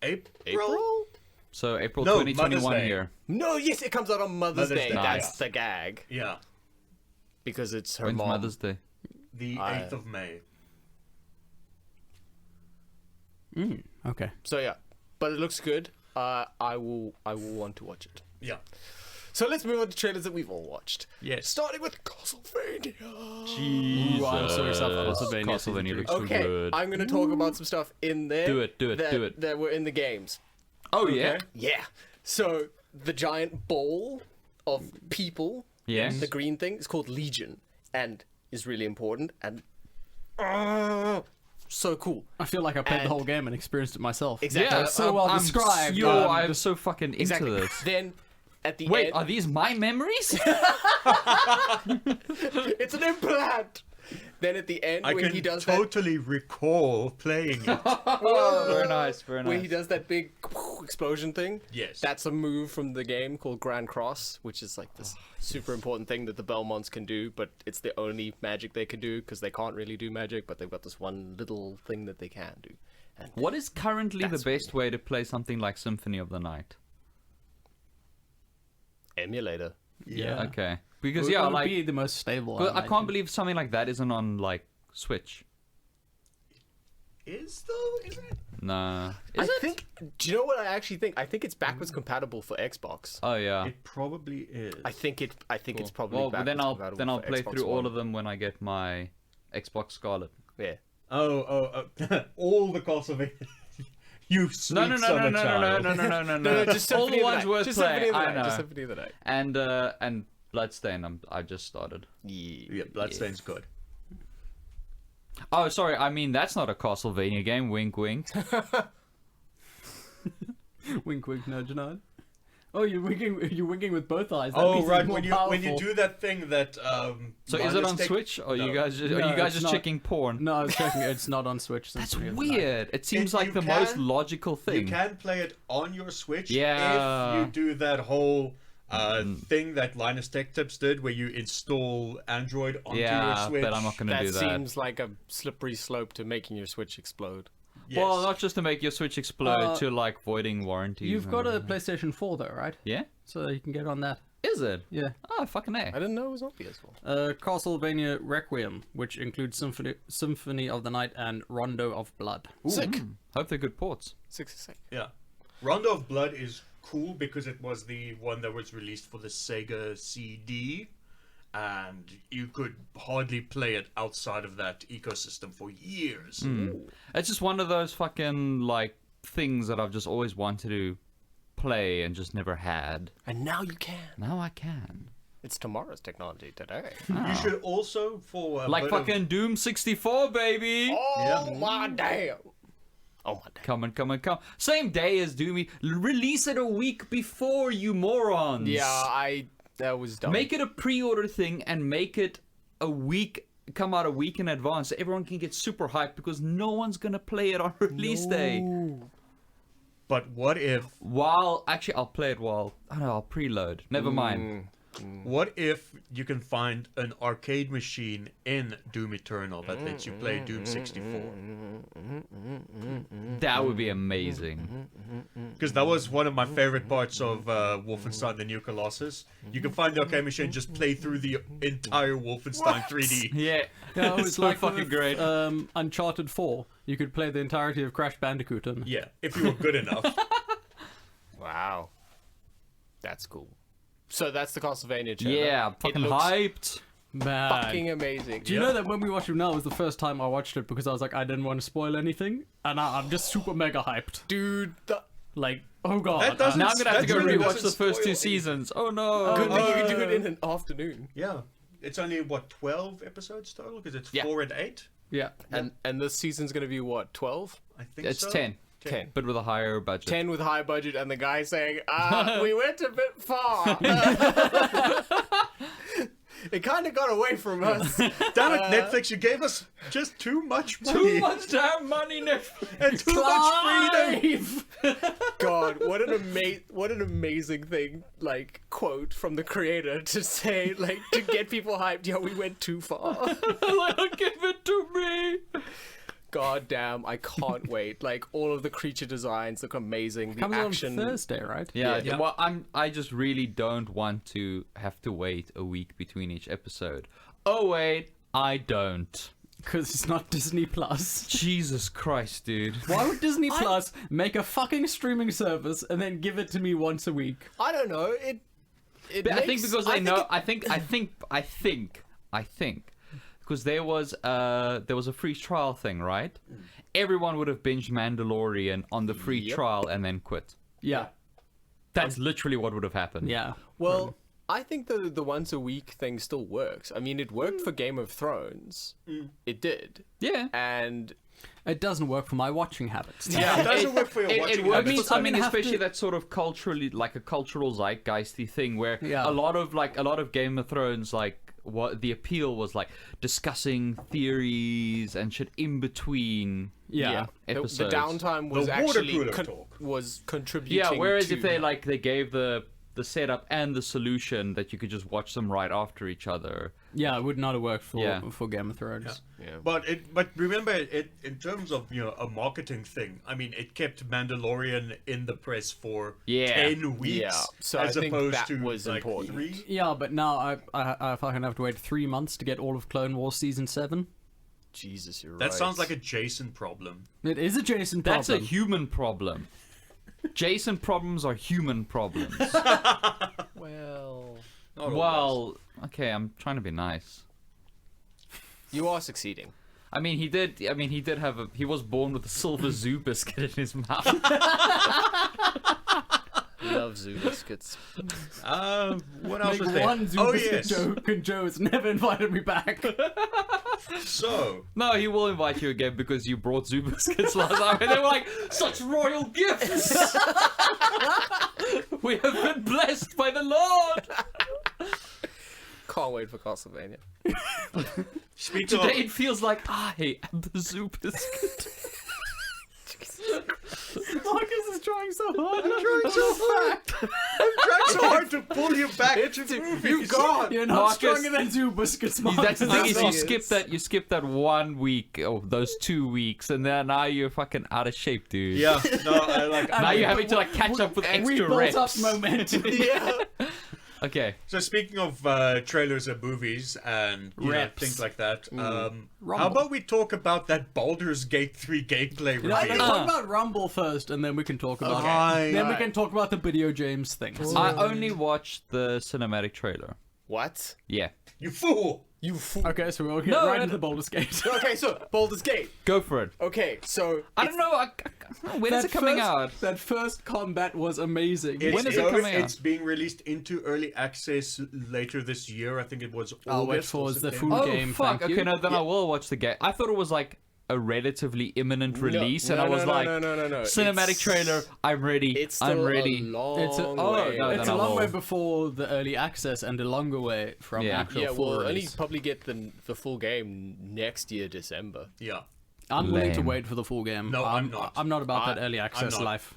Speaker 2: April?
Speaker 4: So April
Speaker 2: No,
Speaker 4: 2021
Speaker 2: Mother's Day.
Speaker 4: here.
Speaker 3: No, yes, it comes out on Mother's Day.
Speaker 2: Day,
Speaker 3: That's the gag.
Speaker 2: Yeah,
Speaker 3: Because it's her
Speaker 4: When's
Speaker 3: mom.
Speaker 4: Mother's Day?
Speaker 2: the 8th of May.
Speaker 1: Okay.
Speaker 3: So yeah, but it looks good. I will want to watch it.
Speaker 2: Yeah.
Speaker 3: So let's move on to trailers that we've all watched.
Speaker 2: Yes.
Speaker 3: Starting with Castlevania.
Speaker 1: Ooh, I'm so excited for Castlevania.
Speaker 4: Castlevania looks so
Speaker 3: Okay,
Speaker 4: good.
Speaker 3: I'm gonna talk about some stuff in there.
Speaker 4: Do it, do it,
Speaker 3: that,
Speaker 4: do it.
Speaker 3: That were in the games.
Speaker 4: Oh yeah.
Speaker 3: Yeah. So the giant ball of people.
Speaker 4: Yes.
Speaker 3: The green thing is called Legion and is really important and so cool.
Speaker 1: I feel like I played
Speaker 3: And-
Speaker 1: the whole game and experienced it myself.
Speaker 3: Exactly.
Speaker 1: Yeah, so well described.
Speaker 4: I'm so fucking into
Speaker 3: Exactly.
Speaker 4: this.
Speaker 3: Then at the
Speaker 4: Wait,
Speaker 3: end,
Speaker 4: are these my memories?
Speaker 3: it's an implant. Then at the end,
Speaker 2: I
Speaker 3: when
Speaker 2: can
Speaker 3: he does
Speaker 2: totally recall playing it.
Speaker 4: Oh, very nice, very
Speaker 3: that, when he
Speaker 4: nice.
Speaker 3: does that big explosion thing,
Speaker 2: Yes.
Speaker 3: that's a move from the game called Grand Cross, which is like this super important thing that the Belmonts can do, but it's the only magic they can do because they can't really do magic, but they've got this one little thing that they can do. And
Speaker 4: What is currently the
Speaker 3: That's
Speaker 4: best way to play something like Symphony of the Night?
Speaker 3: emulator.
Speaker 1: Yeah.
Speaker 4: Okay. Because
Speaker 1: It
Speaker 4: yeah,
Speaker 1: would
Speaker 4: like
Speaker 1: be the most stable.
Speaker 4: but I
Speaker 1: imagine.
Speaker 4: can't believe something like that isn't on like Switch.
Speaker 2: Is though, isn't it?
Speaker 4: Nah.
Speaker 3: I think. Do you know what I actually think? I think it's backwards compatible for Xbox.
Speaker 4: Oh yeah.
Speaker 2: It probably is.
Speaker 3: I think it's probably
Speaker 4: Well,
Speaker 3: backwards
Speaker 4: then I'll
Speaker 3: compatible for
Speaker 4: play
Speaker 3: Xbox
Speaker 4: through all
Speaker 3: One.
Speaker 4: of them when I get my Xbox Scarlet.
Speaker 3: Yeah.
Speaker 2: Oh, all the Castlevania. You sweet
Speaker 4: No,
Speaker 2: summer child.
Speaker 3: No, just
Speaker 4: all
Speaker 3: Symphony
Speaker 4: the
Speaker 3: of
Speaker 4: ones
Speaker 3: Night.
Speaker 4: worth
Speaker 3: Just Symphony
Speaker 4: playing.
Speaker 3: of the
Speaker 4: I
Speaker 3: Night.
Speaker 4: know.
Speaker 3: Just Symphony of the Night.
Speaker 4: And Bloodstain. I just started.
Speaker 2: Yeah, Bloodstain's good.
Speaker 4: Oh, sorry. I mean that's not a Castlevania game. Wink, wink.
Speaker 1: Wink, wink, nudge, nudge. Oh, you're winking with both eyes. That
Speaker 2: Oh
Speaker 1: means it's
Speaker 2: right,
Speaker 1: more
Speaker 2: when you
Speaker 1: powerful.
Speaker 2: do that thing that
Speaker 4: So is it on Switch? Or
Speaker 2: No.
Speaker 4: you guys just,
Speaker 1: No,
Speaker 4: are you guys
Speaker 1: it's
Speaker 4: just
Speaker 1: not.
Speaker 4: checking porn?
Speaker 1: No, I was checking. It's not on Switch.
Speaker 4: That's
Speaker 1: Symphony of the Night.
Speaker 4: weird. It seems like
Speaker 2: you
Speaker 4: the most
Speaker 2: can-
Speaker 4: logical thing.
Speaker 2: You can play it on your Switch
Speaker 4: Yeah.
Speaker 2: if you do that whole thing that Linus Tech Tips did, where you install Android onto your
Speaker 4: Yeah,
Speaker 2: Switch.
Speaker 4: but I'm not gonna
Speaker 3: That
Speaker 4: do that.
Speaker 3: seems like a slippery slope to making your Switch explode.
Speaker 2: Yes.
Speaker 4: Well, not just to make your Switch explode,
Speaker 1: Uh,
Speaker 4: to like voiding warranties.
Speaker 1: You've
Speaker 4: and
Speaker 1: got a
Speaker 4: everything.
Speaker 1: PlayStation 4 though, right?
Speaker 4: Yeah.
Speaker 1: So you can get on that.
Speaker 4: Is Is it?
Speaker 1: Yeah.
Speaker 4: Oh, fucking A.
Speaker 3: I didn't know it was on PS4.
Speaker 1: Castlevania Requiem, which includes Symphony of the Night and Rondo of Blood.
Speaker 3: Sick.
Speaker 4: Hope they're good ports.
Speaker 3: Sick.
Speaker 2: Yeah. Rondo of Blood is cool because it was the one that was released for the Sega CD, and you could hardly play it outside of that ecosystem for years.
Speaker 4: It's just one of those fucking, like, things that I've just always wanted to play and just never had.
Speaker 3: And now you can.
Speaker 4: Now I can.
Speaker 3: It's tomorrow's technology today.
Speaker 2: You should also, for a
Speaker 4: Like
Speaker 2: bit
Speaker 4: fucking Doom 64, baby!
Speaker 3: Oh my damn. Oh my damn.
Speaker 4: Come on. Same day as Doomy. Release it a week before, you morons!
Speaker 3: Yeah, that was dumb.
Speaker 4: Make it a pre-order thing and make it come out a week in advance so everyone can get super hyped because no one's gonna play it on release day.
Speaker 2: But what if
Speaker 4: Actually, I'll play it while... I don't know, I'll preload. Never mind.
Speaker 2: What if you can find an arcade machine in Doom Eternal that lets you play Doom 64?
Speaker 4: That would be amazing.
Speaker 2: Because that was one of my favorite parts of Wolfenstein: The New Colossus. You can find the arcade machine, just play through the entire Wolfenstein 3D.
Speaker 4: Yeah,
Speaker 1: Yeah, it was
Speaker 4: so
Speaker 1: like
Speaker 4: fucking
Speaker 1: with,
Speaker 4: great.
Speaker 1: Uncharted 4. You could play the entirety of Crash Bandicoot on.
Speaker 2: Yeah, if you were good enough.
Speaker 3: Wow. That's cool. So that's the Castlevania trailer.
Speaker 4: Yeah, I'm
Speaker 3: It
Speaker 4: fucking
Speaker 3: looks
Speaker 4: hyped.
Speaker 1: Man.
Speaker 3: fucking amazing.
Speaker 1: Do you know that when we watched it now, it was the first time I watched it because I was like, I didn't want to spoil anything. And now I'm just super mega hyped.
Speaker 3: Dude,
Speaker 1: Like, oh god.
Speaker 2: That doesn't-
Speaker 4: Now I'm gonna have to
Speaker 2: That
Speaker 4: go
Speaker 2: really
Speaker 4: rewatch the
Speaker 2: doesn't
Speaker 4: first two
Speaker 2: spoil
Speaker 4: seasons. Oh no.
Speaker 3: good thing you can do it in an afternoon.
Speaker 2: Yeah. It's only, 12 episodes total? Because it's
Speaker 4: Yeah.
Speaker 2: 4 and 8?
Speaker 1: Yeah.
Speaker 3: And this season's gonna be what, 12?
Speaker 2: I think
Speaker 4: It's
Speaker 2: so.
Speaker 4: 10.
Speaker 3: 10.
Speaker 4: But with a higher budget.
Speaker 3: 10 with high budget, and the guy saying, we went a bit far. It kind of got away from us.
Speaker 2: Damn it, Netflix, you gave us just too much money.
Speaker 4: Too much damn money, Nick.
Speaker 2: And too much freedom.
Speaker 3: God, what an amazing thing, like, quote from the creator to say, like, to get people hyped, yeah, we went too far.
Speaker 4: Like, give it to me.
Speaker 3: God damn, I can't wait. Like, all of the creature designs look amazing. The
Speaker 1: Comes
Speaker 3: action.
Speaker 1: on Thursday, right?
Speaker 4: Yeah,
Speaker 3: Yeah.
Speaker 4: well, I just really don't want to have to wait a week between each episode. Oh wait, I don't.
Speaker 1: Because it's not Disney Plus.
Speaker 4: Jesus Christ, dude.
Speaker 1: Why would Disney Plus make a fucking streaming service and then give it to me once a week?
Speaker 3: I don't know.
Speaker 4: But I think because they know. I think because there was a free trial thing, right? Everyone would have binged Mandalorian on the free
Speaker 3: Yep.
Speaker 4: trial and then quit.
Speaker 1: Yeah.
Speaker 4: That's literally what would have happened.
Speaker 1: Yeah.
Speaker 3: Well, I think the once a week thing still works. I mean, it worked for Game of Thrones. It did.
Speaker 4: Yeah.
Speaker 3: And
Speaker 1: It doesn't work for my watching habits.
Speaker 2: Yeah, it doesn't work for your
Speaker 4: It
Speaker 2: watching
Speaker 4: works
Speaker 2: habits.
Speaker 4: for something,
Speaker 1: I mean, have
Speaker 4: especially
Speaker 1: to-
Speaker 4: that sort of culturally, like a cultural zeitgeisty thing, where
Speaker 1: Yeah.
Speaker 4: a lot of Game of Thrones, like what the appeal was, like discussing theories and shit in between.
Speaker 1: Yeah.
Speaker 3: the
Speaker 4: Episodes.
Speaker 3: downtime was
Speaker 2: The water
Speaker 3: actually
Speaker 2: cooler talk.
Speaker 3: was contributing.
Speaker 4: Yeah, whereas
Speaker 3: to...
Speaker 4: if they gave the setup and the solution that you could just watch them right after each other.
Speaker 1: Yeah, it would not have worked
Speaker 4: Yeah.
Speaker 1: for Game of Thrones.
Speaker 3: Yeah.
Speaker 2: But remember, it in terms of a marketing thing. I mean, it kept Mandalorian in the press for 10 weeks,
Speaker 3: Yeah, so I
Speaker 2: as
Speaker 3: think
Speaker 2: opposed
Speaker 3: that
Speaker 2: to
Speaker 3: was
Speaker 2: like
Speaker 3: important.
Speaker 2: 3.
Speaker 1: Yeah, but now I fucking have to wait 3 months to get all of Clone Wars Season 7.
Speaker 3: Jesus, you're right.
Speaker 2: That sounds like a Jason problem.
Speaker 1: It is a Jason problem.
Speaker 4: That's a human problem. Jason problems are human problems.
Speaker 3: Well,
Speaker 2: Not always.
Speaker 4: Well, okay, I'm trying to be nice.
Speaker 3: you are succeeding.
Speaker 4: I mean, he did have he was born with a silver zoo biscuit in his mouth.
Speaker 3: Love zoo biscuits.
Speaker 2: What else
Speaker 1: Make
Speaker 2: was there?
Speaker 1: one Zoo
Speaker 2: Oh
Speaker 1: Biscuit
Speaker 2: yes.
Speaker 1: joke and Joe's never invited me back.
Speaker 2: So
Speaker 4: No, he will invite you again because you brought zoo biscuits last time, and they were like such royal gifts. We have been blessed by the Lord.
Speaker 3: Can't wait for Castlevania.
Speaker 2: speaking of,
Speaker 4: Today it feels like I am the zoo biscuit.
Speaker 1: Marcus is trying so hard.
Speaker 2: I'm trying so hard to pull you back to movies.
Speaker 3: You got.
Speaker 1: You're not
Speaker 4: Marcus-
Speaker 1: stronger than Zoo Biscuits, Marcus.
Speaker 4: That's the thing is
Speaker 3: Absolutely.
Speaker 4: you skipped that 1 week or those 2 weeks, and then now you're fucking out of shape, dude.
Speaker 2: Yeah, no, I like.
Speaker 4: Now you're having to like catch up with
Speaker 1: we
Speaker 4: extra
Speaker 1: built
Speaker 4: reps.
Speaker 1: up momentum.
Speaker 3: Yeah.
Speaker 4: Okay.
Speaker 2: So speaking of trailers and movies and
Speaker 1: Reps.
Speaker 2: things like that, how
Speaker 1: Rumble.
Speaker 2: about we talk about that Baldur's Gate 3 gameplay review?
Speaker 1: Let's talk about Rumble first, and then we can talk about
Speaker 2: Okay.
Speaker 1: it. Then we
Speaker 2: Right.
Speaker 1: can talk about the video games things.
Speaker 4: I only watched the cinematic trailer.
Speaker 3: What?
Speaker 4: Yeah.
Speaker 2: You fool!
Speaker 3: You fool.
Speaker 1: Okay, so we'll get
Speaker 4: No,
Speaker 1: right
Speaker 4: no,
Speaker 1: into the Baldur's Gate.
Speaker 3: Okay, so Baldur's Gate.
Speaker 4: Go for it.
Speaker 3: Okay, so
Speaker 4: I don't know. When is it coming out?
Speaker 1: That first combat was amazing.
Speaker 2: It's,
Speaker 4: When is it coming out?
Speaker 2: It's being released into early access later this year. I think it was
Speaker 1: I'll wait
Speaker 2: August
Speaker 1: for
Speaker 2: or
Speaker 1: the
Speaker 2: September.
Speaker 1: full
Speaker 4: Oh
Speaker 1: game.
Speaker 4: fuck!
Speaker 1: Thank
Speaker 4: Okay,
Speaker 1: you.
Speaker 4: no, then I will watch the game. I thought it was like a relatively imminent release, and I was like,
Speaker 3: no.
Speaker 4: cinematic
Speaker 3: It's-
Speaker 4: trailer. I'm ready.
Speaker 3: It's still
Speaker 4: I'm ready.
Speaker 3: a long
Speaker 1: It's a,
Speaker 3: way.
Speaker 4: no,
Speaker 1: it's
Speaker 4: then
Speaker 1: a
Speaker 4: I
Speaker 1: long
Speaker 4: will.
Speaker 1: way before the early access and a longer way from
Speaker 4: Yeah.
Speaker 1: actual
Speaker 3: Yeah,
Speaker 1: full
Speaker 3: we'll only
Speaker 1: release.
Speaker 3: probably get the full game next year, December.
Speaker 2: Yeah.
Speaker 1: I'm willing to
Speaker 4: Lame.
Speaker 1: wait for the full game.
Speaker 2: No, I'm not.
Speaker 1: I'm not about
Speaker 3: I-
Speaker 1: that early access
Speaker 2: not.
Speaker 1: life.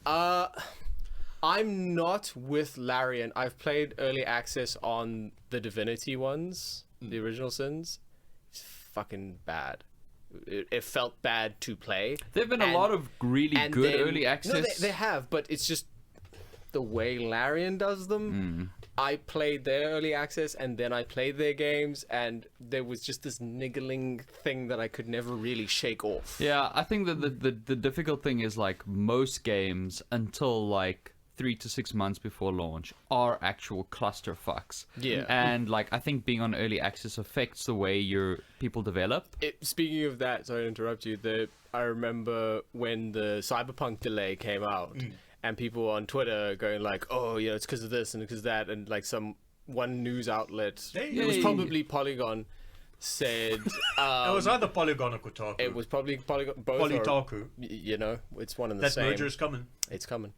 Speaker 3: I'm not with Larian. I've played early access on the Divinity ones, the original Sins. It's fucking bad. It felt bad to play.
Speaker 4: There've been a
Speaker 3: And-
Speaker 4: lot of really
Speaker 3: and
Speaker 4: good
Speaker 3: then-
Speaker 4: early access.
Speaker 3: No, they have, but it's just the way Larian does them. I played their early access and then I played their games, and there was just this niggling thing that I could never really shake off.
Speaker 4: Yeah, I think that the difficult thing is like most games until like 3 to 6 months before launch are actual clusterfucks.
Speaker 3: Yeah.
Speaker 4: And like I think being on early access affects the way your people develop.
Speaker 3: Speaking of that, sorry to interrupt you. I remember when the Cyberpunk delay came out, and people on Twitter going like, "Oh, yeah, it's because of this and because of that," and like one news outlet, it was
Speaker 4: Yay.
Speaker 3: probably Polygon, said
Speaker 2: It was either Polygon or Kotaku.
Speaker 3: it was probably Polygon. Both are,
Speaker 2: Polytaku.
Speaker 3: you know, it's one and the
Speaker 2: That
Speaker 3: same.
Speaker 2: merger is coming.
Speaker 3: It's coming.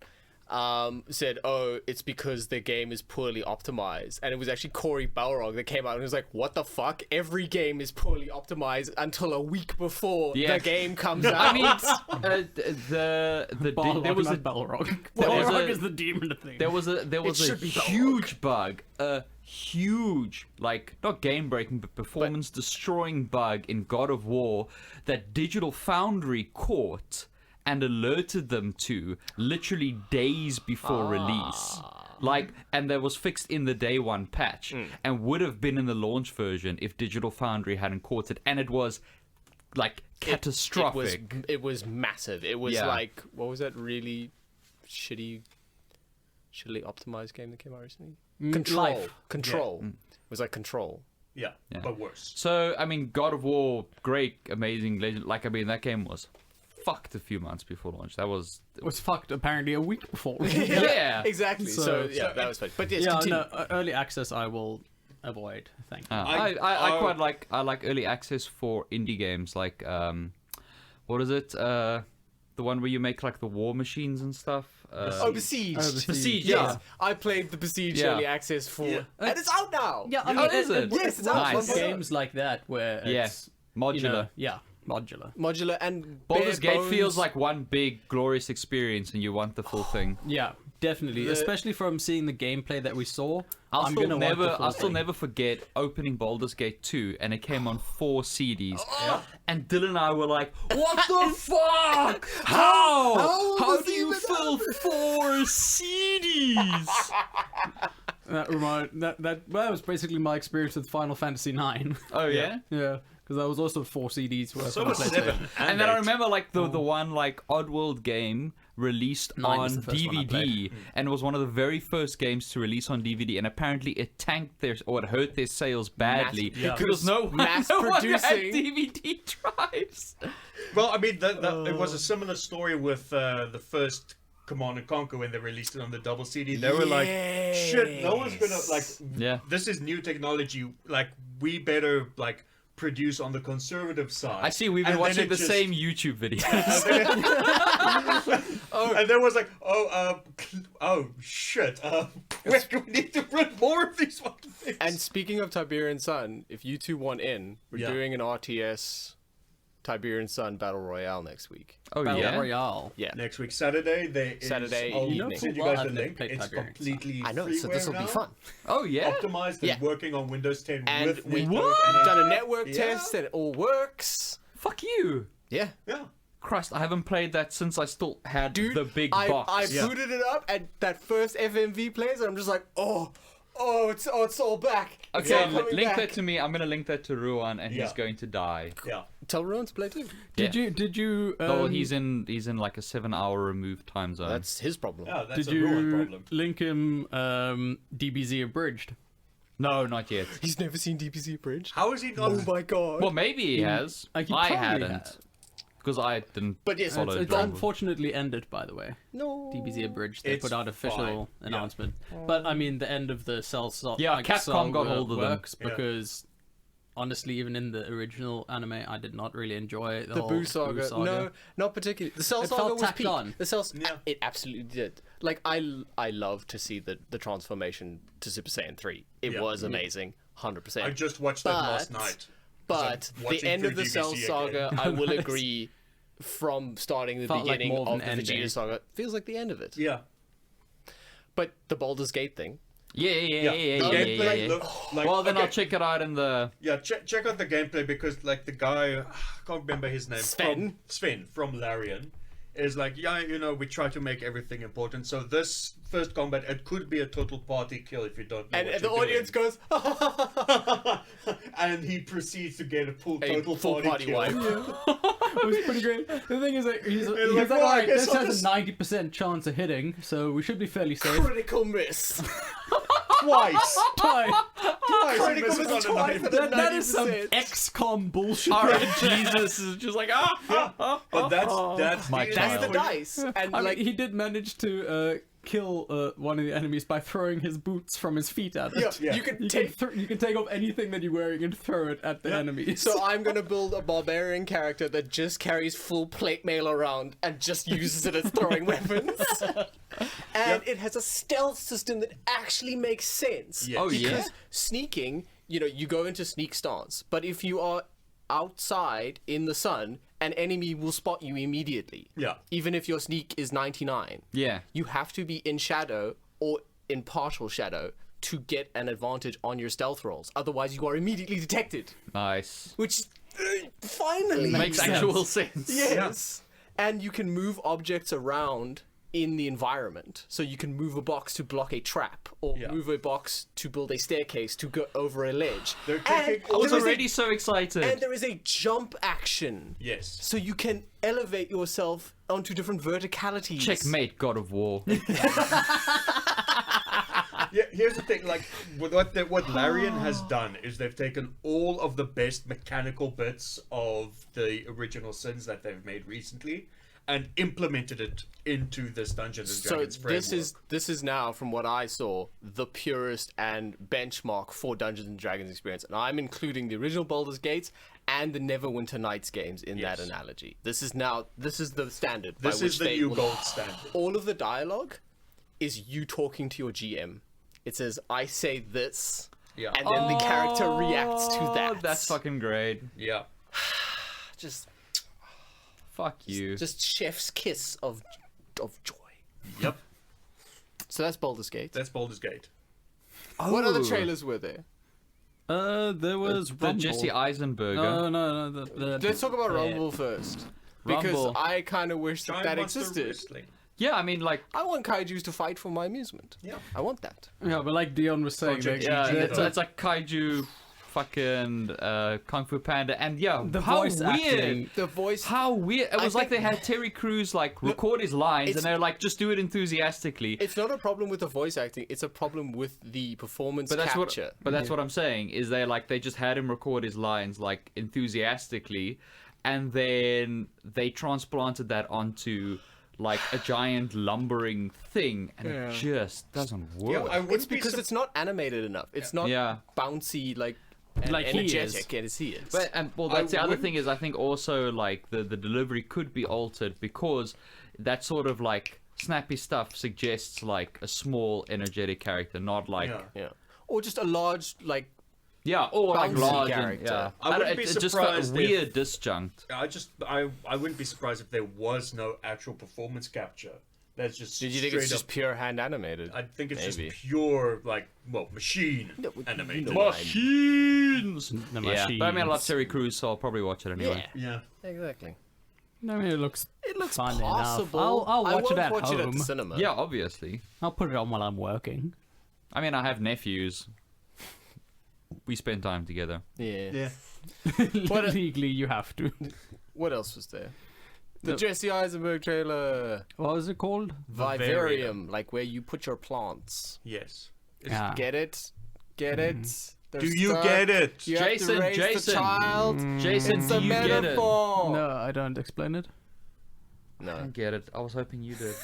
Speaker 3: Said, oh, it's because the game is poorly optimized. And it was actually Corey Balrog that came out and was like, what the fuck? Every game is poorly optimized until a week before
Speaker 4: Yeah.
Speaker 3: the game comes out.
Speaker 4: I mean, there was a
Speaker 1: Balrog.
Speaker 4: there was
Speaker 1: Balrog
Speaker 4: a-
Speaker 1: is the demon thing.
Speaker 4: there was a
Speaker 3: should be
Speaker 4: huge bug, a huge, like not game breaking but performance destroying bug in God of War that Digital Foundry caught and alerted them to literally days before release. Like, and that was fixed in the day one patch and would have been in the launch version if Digital Foundry hadn't caught it, and it was like catastrophic.
Speaker 3: It was massive. It was
Speaker 4: Yeah.
Speaker 3: like, what was that really shittily optimized game that came out recently?
Speaker 1: Life.
Speaker 3: Control. It was like Control.
Speaker 2: Yeah, but worse.
Speaker 4: So, I mean, God of War, great, amazing, legend. Like, I mean, that game was fucked a few months before launch. That was.
Speaker 1: was fucked apparently a week before.
Speaker 4: Yeah.
Speaker 3: Exactly. So
Speaker 1: So-
Speaker 3: that was fun. But yes,
Speaker 1: yeah,
Speaker 3: continue.
Speaker 1: no, early access I will avoid. Thank you.
Speaker 4: I quite like early access for indie games like what is it? The one where you make like the war machines and stuff.
Speaker 3: Besiege.
Speaker 4: Besiege,
Speaker 3: Yes,
Speaker 4: yeah.
Speaker 3: I played the Besiege
Speaker 4: Yeah.
Speaker 3: early access for,
Speaker 2: Yeah.
Speaker 3: and it's out now.
Speaker 1: Yeah, I
Speaker 4: Oh,
Speaker 1: mean,
Speaker 4: is it?
Speaker 3: Yes, it's
Speaker 1: out.
Speaker 4: Nice.
Speaker 1: Games like that where
Speaker 4: Yeah,
Speaker 1: it's
Speaker 4: modular.
Speaker 1: you know, yeah, modular.
Speaker 3: Modular and
Speaker 4: Baldur's
Speaker 3: bare
Speaker 4: Gate feels
Speaker 3: bones.
Speaker 4: like one big glorious experience, and you want the full thing.
Speaker 1: Yeah, definitely. Especially from seeing the gameplay that we saw.
Speaker 4: I'll
Speaker 1: I'm
Speaker 4: still
Speaker 1: gonna want the
Speaker 4: never,
Speaker 1: full
Speaker 4: I'll still
Speaker 1: thing.
Speaker 4: never forget opening Baldur's Gate 2, and it came on 4 CDs. And Dylan and I were like, "What the fuck? How do you fill 4 CDs?"
Speaker 1: That was basically my experience with Final Fantasy IX.
Speaker 4: Oh yeah.
Speaker 1: Yeah, because that was also 4 CDs worth.
Speaker 2: So
Speaker 1: on
Speaker 2: was
Speaker 1: PlayStation.
Speaker 2: 7.
Speaker 4: And then I
Speaker 2: 8.
Speaker 4: remember like the one like Oddworld game released
Speaker 1: 9 was
Speaker 4: on
Speaker 1: the first one I
Speaker 4: DVD,
Speaker 1: played.
Speaker 4: and it was one of the very first games to release on DVD, and apparently it tanked their or it hurt their sales badly
Speaker 1: yeah.
Speaker 4: because no one,
Speaker 3: Mass
Speaker 4: no one had
Speaker 3: producing.
Speaker 4: DVD drives.
Speaker 2: Well, I mean, it was a similar story with the first Command and Conquer when they released it on the double CD. They were like, shit, no one's gonna, like,
Speaker 4: Yeah.
Speaker 2: this is new technology. Like, we better, like, produce on the conservative side.
Speaker 4: I see we've been
Speaker 2: And then
Speaker 4: watching
Speaker 2: it
Speaker 4: the
Speaker 2: just-
Speaker 4: same YouTube videos.
Speaker 2: And there was like, oh, shit. We need to print more of these fucking things.
Speaker 3: And speaking of Tiberian Sun, if you two want in, we're
Speaker 2: Yeah.
Speaker 3: doing an RTS Tiberian Sun Battle Royale next week.
Speaker 4: Oh
Speaker 1: Battle
Speaker 4: yeah.
Speaker 1: Royale.
Speaker 3: Yeah.
Speaker 2: Next week, Saturday,
Speaker 3: Saturday
Speaker 2: I'll
Speaker 3: evening.
Speaker 2: send you
Speaker 1: Well,
Speaker 2: guys
Speaker 1: I've
Speaker 2: the
Speaker 1: never
Speaker 2: link.
Speaker 1: played
Speaker 2: It's
Speaker 1: Tiberian Sun.
Speaker 2: completely
Speaker 3: I know, so this will
Speaker 2: freeware
Speaker 3: be
Speaker 2: now.
Speaker 3: fun.
Speaker 4: Oh yeah.
Speaker 2: Optimized and
Speaker 3: Yeah.
Speaker 2: working on Windows 10
Speaker 3: And
Speaker 2: with
Speaker 3: we've
Speaker 2: network and
Speaker 3: done a network
Speaker 2: Yeah.
Speaker 3: test and it all works.
Speaker 4: Fuck you.
Speaker 3: Yeah.
Speaker 2: Yeah.
Speaker 4: Christ, I haven't played that since I still had
Speaker 3: Dude,
Speaker 4: the big
Speaker 3: I
Speaker 4: box.
Speaker 3: booted it up and that first FMV plays and I'm just like, oh, oh, it's all back. It's
Speaker 4: Okay,
Speaker 3: all coming
Speaker 4: link
Speaker 3: back.
Speaker 4: that to me. I'm gonna link that to Ruan, and
Speaker 2: Yeah.
Speaker 4: he's going to die.
Speaker 2: Yeah.
Speaker 3: Tell Ruin to play too.
Speaker 1: Did you?
Speaker 4: Oh, he's in like a 7-hour removed time zone.
Speaker 3: That's his problem.
Speaker 2: Yeah, that's
Speaker 1: Did
Speaker 2: a Ruin
Speaker 1: you
Speaker 2: problem.
Speaker 1: link him DBZ abridged?
Speaker 4: No, not yet.
Speaker 3: He's never seen DPC Bridge.
Speaker 2: How is he not?
Speaker 3: Oh my god.
Speaker 4: Well, maybe he has.
Speaker 1: Like, he
Speaker 4: I
Speaker 1: probably
Speaker 4: hadn't.
Speaker 1: has.
Speaker 4: Because I didn't
Speaker 3: But yes,
Speaker 4: follow
Speaker 1: It's
Speaker 4: Dragon Ball.
Speaker 1: unfortunately ended, by the way.
Speaker 3: no.
Speaker 1: DBZ abridged. They
Speaker 2: It's
Speaker 1: put out official
Speaker 2: fine.
Speaker 1: announcement. But I mean, the end of the
Speaker 4: Yeah, Capcom got hold of them.
Speaker 1: works
Speaker 2: Yeah.
Speaker 1: because honestly, even in the original anime, I did not really enjoy the
Speaker 3: The
Speaker 1: whole
Speaker 3: Boo saga. No, not particularly. The Cell
Speaker 1: It
Speaker 3: Saga
Speaker 1: felt
Speaker 3: was
Speaker 1: tacked
Speaker 3: peak.
Speaker 1: on.
Speaker 3: The Cell,
Speaker 2: Yeah.
Speaker 3: it absolutely did. Like I love to see the transformation to Super Saiyan 3. It
Speaker 2: Yeah.
Speaker 3: was amazing, 100%.
Speaker 2: I just watched that last
Speaker 3: But-
Speaker 2: night.
Speaker 3: But
Speaker 2: I'm
Speaker 3: the
Speaker 2: watching
Speaker 3: end of
Speaker 2: through
Speaker 3: the Cell
Speaker 2: DBZ
Speaker 3: saga,
Speaker 2: again.
Speaker 3: I will
Speaker 1: Nice.
Speaker 3: agree. From starting the
Speaker 1: Felt like
Speaker 3: beginning
Speaker 1: more of
Speaker 3: of the
Speaker 1: an
Speaker 3: Vegeta
Speaker 1: ending.
Speaker 3: saga, feels like the end of it.
Speaker 2: Yeah.
Speaker 3: But the Baldur's Gate thing,
Speaker 4: Yeah.
Speaker 2: The gameplay looked like.
Speaker 4: Well, then
Speaker 2: okay,
Speaker 4: I'll check it out in the...
Speaker 2: Yeah, check out the gameplay because like the guy, I can't remember his name.
Speaker 3: Sven?
Speaker 2: Sven from Larian is like, yeah, you know, we try to make everything important. So this first combat, it could be a total party kill if you don't know
Speaker 3: and
Speaker 2: what
Speaker 3: the
Speaker 2: you're
Speaker 3: audience
Speaker 2: doing.
Speaker 3: goes,
Speaker 2: And he proceeds to get a full
Speaker 3: a
Speaker 2: total
Speaker 3: full party
Speaker 2: kill.
Speaker 3: wipe.
Speaker 1: It was pretty great. The thing is, like, he's
Speaker 2: like,
Speaker 1: like,
Speaker 2: well, I
Speaker 1: alright,
Speaker 2: guess
Speaker 1: this
Speaker 2: I'll
Speaker 1: has
Speaker 2: just-
Speaker 1: a 90% chance of hitting, so we should be fairly safe.
Speaker 3: Critical miss.
Speaker 2: Twice.
Speaker 1: Twice.
Speaker 2: Twice he
Speaker 3: Critical
Speaker 2: misses
Speaker 3: miss
Speaker 2: on a
Speaker 3: twice.
Speaker 2: knife.
Speaker 1: That is some
Speaker 3: 90%.
Speaker 1: XCOM bullshit.
Speaker 4: Jesus is just like,
Speaker 2: But that's
Speaker 4: My
Speaker 2: the
Speaker 3: That's the
Speaker 4: child.
Speaker 3: dice. And
Speaker 1: I
Speaker 3: like,
Speaker 1: mean, he did manage to kill one of the enemies by throwing his boots from his feet at it.
Speaker 3: yeah, you can
Speaker 1: You
Speaker 3: take.
Speaker 1: you can take off anything that you're wearing and throw it at the enemies.
Speaker 3: So I'm gonna build a barbarian character that just carries full plate mail around and just uses it as throwing weapons. And it has a stealth system that actually makes sense.
Speaker 2: Yes.
Speaker 4: Oh, yeah?
Speaker 3: Because sneaking, you go into sneak stance, but if you are outside in the sun, an enemy will spot you immediately.
Speaker 2: Yeah.
Speaker 3: Even if your sneak is 99.
Speaker 4: Yeah.
Speaker 3: You have to be in shadow or in partial shadow to get an advantage on your stealth rolls. Otherwise, you are immediately detected.
Speaker 4: Nice.
Speaker 3: Which finally
Speaker 4: Makes
Speaker 1: sense.
Speaker 4: actual sense.
Speaker 3: Yes. And you can move objects around in the environment. So you can move a box to block a trap, or
Speaker 2: Yeah.
Speaker 3: move a box to build a staircase to go over a ledge.
Speaker 2: They're taking
Speaker 3: And
Speaker 4: I was
Speaker 3: there is a-
Speaker 4: already so excited.
Speaker 3: and there is a jump action.
Speaker 2: Yes.
Speaker 3: So you can elevate yourself onto different verticalities.
Speaker 4: Checkmate, God of War.
Speaker 2: Yeah, here's the thing. Like, what Larian has done is they've taken all of the best mechanical bits of the original Sins that they've made recently, and implemented it into this Dungeons and
Speaker 3: So
Speaker 2: Dragons framework.
Speaker 3: this is now, from what I saw, the purest and benchmark for Dungeons and Dragons experience, and I'm including the original Baldur's Gates and the Neverwinter Nights games in
Speaker 2: Yes.
Speaker 3: that analogy. This is the standard.
Speaker 2: This
Speaker 3: by
Speaker 2: is
Speaker 3: which
Speaker 2: the
Speaker 3: they
Speaker 2: new
Speaker 3: will-
Speaker 2: gold standard.
Speaker 3: All of the dialogue is you talking to your GM. It says, "I say this,"
Speaker 2: Yeah.
Speaker 3: and then the character reacts to that.
Speaker 4: That's fucking great.
Speaker 2: Yeah.
Speaker 3: just
Speaker 4: Fuck you.
Speaker 3: just chef's kiss of joy.
Speaker 2: Yep.
Speaker 3: So that's Baldur's Gate.
Speaker 2: That's Baldur's Gate.
Speaker 3: What other
Speaker 4: Oh.
Speaker 3: trailers were there?
Speaker 1: There was
Speaker 4: The
Speaker 1: Rumble.
Speaker 4: Jesse Eisenberger.
Speaker 1: No. The
Speaker 3: Let's talk about Rumble first. Because
Speaker 4: Rumble.
Speaker 3: I kind of wish that
Speaker 2: Giant monster
Speaker 3: existed.
Speaker 2: wrestling.
Speaker 4: Yeah, I mean, like,
Speaker 3: I want kaijus to fight for my amusement.
Speaker 2: Yeah.
Speaker 3: I want that.
Speaker 1: Yeah, but like Dion was saying,
Speaker 2: Project
Speaker 1: like,
Speaker 2: GG.
Speaker 4: it's like kaiju, fucking Kung Fu Panda, and yeah,
Speaker 1: the
Speaker 4: how
Speaker 1: voice
Speaker 4: weird.
Speaker 1: acting.
Speaker 3: The voice.
Speaker 4: How weird! It was like
Speaker 3: think-
Speaker 4: they had Terry Crews like record his lines,
Speaker 3: it's-
Speaker 4: and they're like, just do it enthusiastically.
Speaker 3: It's not a problem with the voice acting. It's a problem with the performance
Speaker 4: But that's
Speaker 3: capture.
Speaker 4: what. But that's what I'm saying is they just had him record his lines like enthusiastically, and then they transplanted that onto like a giant lumbering thing, and
Speaker 3: Yeah.
Speaker 4: it just doesn't work.
Speaker 2: Yeah, I
Speaker 3: It's
Speaker 2: wouldn't be
Speaker 3: because it's not animated enough. It's not
Speaker 4: Yeah.
Speaker 3: bouncy like and
Speaker 1: Like he
Speaker 3: energetic as he is.
Speaker 4: But well,
Speaker 2: I
Speaker 4: that's the other
Speaker 2: wouldn't-
Speaker 4: thing is I think also like the delivery could be altered because that sort of like snappy stuff suggests like a small energetic character, not like
Speaker 2: Yeah.
Speaker 3: yeah. Or just a large like
Speaker 4: or like
Speaker 3: Bouncy
Speaker 4: large
Speaker 3: character.
Speaker 4: yeah.
Speaker 2: I wouldn't
Speaker 4: don't-
Speaker 2: be
Speaker 4: it just felt
Speaker 2: surprised if-
Speaker 4: weird disjunct.
Speaker 2: I wouldn't be surprised if there was no actual performance capture. That's just
Speaker 3: Did you think
Speaker 2: straight
Speaker 3: it's just
Speaker 2: up.
Speaker 3: pure hand animated?
Speaker 2: I think it's
Speaker 3: Maybe.
Speaker 2: just pure machine
Speaker 3: No,
Speaker 2: animated.
Speaker 3: you know
Speaker 4: Machines.
Speaker 1: The
Speaker 4: Yeah, but I mean I love
Speaker 1: machines.
Speaker 4: Terry Crews, so I'll probably watch it anyway.
Speaker 3: Yeah.
Speaker 2: Yeah.
Speaker 3: Exactly.
Speaker 1: I mean, it looks fun
Speaker 3: Possible.
Speaker 1: enough. I'll
Speaker 3: I
Speaker 1: watch
Speaker 3: won't
Speaker 1: it at
Speaker 3: watch
Speaker 1: home.
Speaker 3: it at the cinema.
Speaker 4: Yeah, obviously.
Speaker 1: I'll put it on while I'm working.
Speaker 4: I mean, I have nephews. We spend time together.
Speaker 3: Yeah.
Speaker 1: Legally, you have to.
Speaker 3: What else was there? The
Speaker 1: No.
Speaker 3: Jesse Eisenberg trailer.
Speaker 1: What was it called?
Speaker 3: Vivarium, like where you put your plants.
Speaker 2: Yes.
Speaker 1: Yeah.
Speaker 3: Get it? Get it? They're
Speaker 2: Do you
Speaker 3: stuck.
Speaker 2: get it?
Speaker 3: You have to raise the child.
Speaker 4: Jason,
Speaker 3: It's
Speaker 4: do
Speaker 3: a
Speaker 4: you get it?
Speaker 3: metaphor.
Speaker 1: No, I don't explain it.
Speaker 4: I
Speaker 3: No.
Speaker 4: don't get it. I was hoping you did.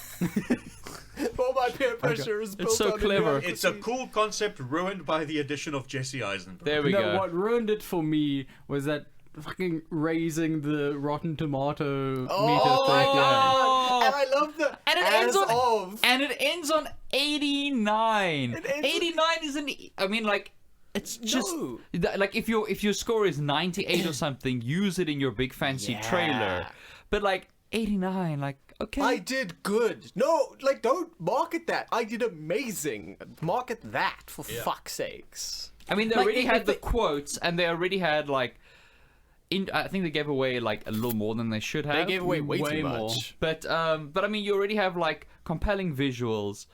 Speaker 3: All my peer pressure is built
Speaker 4: so
Speaker 3: on
Speaker 4: clever.
Speaker 2: It's a cool concept ruined by the addition of Jesse Eisenberg.
Speaker 4: There we
Speaker 1: No,
Speaker 4: go.
Speaker 1: what ruined it for me was that fucking raising the Rotten Tomato
Speaker 3: Oh
Speaker 1: meter
Speaker 3: my
Speaker 1: thing.
Speaker 3: god! And I love the
Speaker 4: And it
Speaker 3: as
Speaker 4: ends on
Speaker 3: of.
Speaker 4: and it ends on 89.
Speaker 3: It ends
Speaker 4: 89 isn't. I mean, like, it's just
Speaker 3: No.
Speaker 4: like if your score is 98 or something, use it in your big fancy
Speaker 3: Yeah.
Speaker 4: trailer. But like 89, like okay.
Speaker 3: I did good. No, like don't market that. I did amazing. Market that for fuck's sakes.
Speaker 4: I mean, they
Speaker 3: Like,
Speaker 4: already
Speaker 3: if
Speaker 4: had the
Speaker 3: they-
Speaker 4: quotes, and they already had like. I think they gave away like a little more than they should have.
Speaker 3: They gave away way
Speaker 1: way
Speaker 3: too
Speaker 1: more.
Speaker 3: much.
Speaker 4: But I mean, you already have like compelling visuals,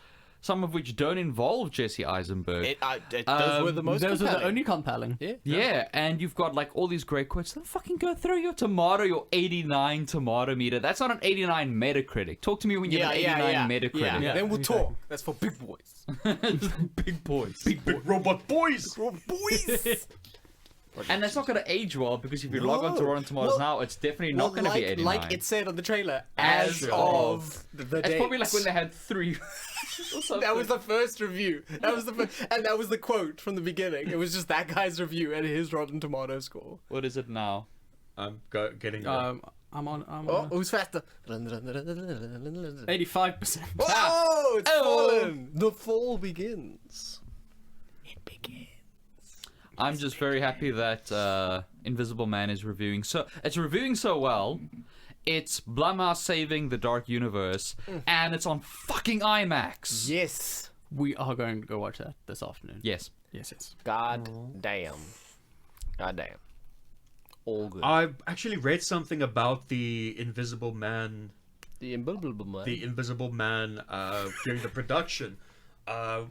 Speaker 4: some of which don't involve Jesse Eisenberg.
Speaker 3: Those were the most
Speaker 1: Those are
Speaker 3: compelling.
Speaker 1: the only compelling.
Speaker 3: Yeah.
Speaker 4: Yeah, and you've got like all these great quotes. Then fucking go through your tomato, your 89 tomato meter. That's not an 89 Metacritic. Talk to me when you have an 89 Metacritic.
Speaker 1: Yeah.
Speaker 3: Then we'll
Speaker 1: exactly.
Speaker 3: talk. That's for big boys.
Speaker 4: Big boys.
Speaker 2: Big robot boys!
Speaker 3: boys.
Speaker 4: And that's not going to age well because if you log on to Rotten Tomatoes now, it's definitely not going to be 89.
Speaker 3: Like it said on the trailer,
Speaker 4: As
Speaker 3: as
Speaker 4: of
Speaker 3: of the
Speaker 4: It's
Speaker 3: date.
Speaker 4: probably like when they had 3 or something.
Speaker 3: That was the first review. That was the and that was the quote from the beginning. It was just that guy's review and his Rotten Tomato score.
Speaker 4: What is it now?
Speaker 2: I'm getting
Speaker 1: I'm on.
Speaker 3: Oh, who's faster?
Speaker 1: 85%.
Speaker 3: Whoa! It's
Speaker 4: Oh.
Speaker 3: fallen. The fall begins. It begins.
Speaker 4: I'm just very happy that Invisible Man is reviewing so well. It's Blumhouse saving the Dark Universe, and it's on fucking IMAX.
Speaker 3: Yes.
Speaker 1: We are going to go watch that this afternoon.
Speaker 4: Yes.
Speaker 1: Yes.
Speaker 3: God damn. God damn. All good.
Speaker 2: I've actually read something about the Invisible Man
Speaker 3: The Invisible Man.
Speaker 2: during the production.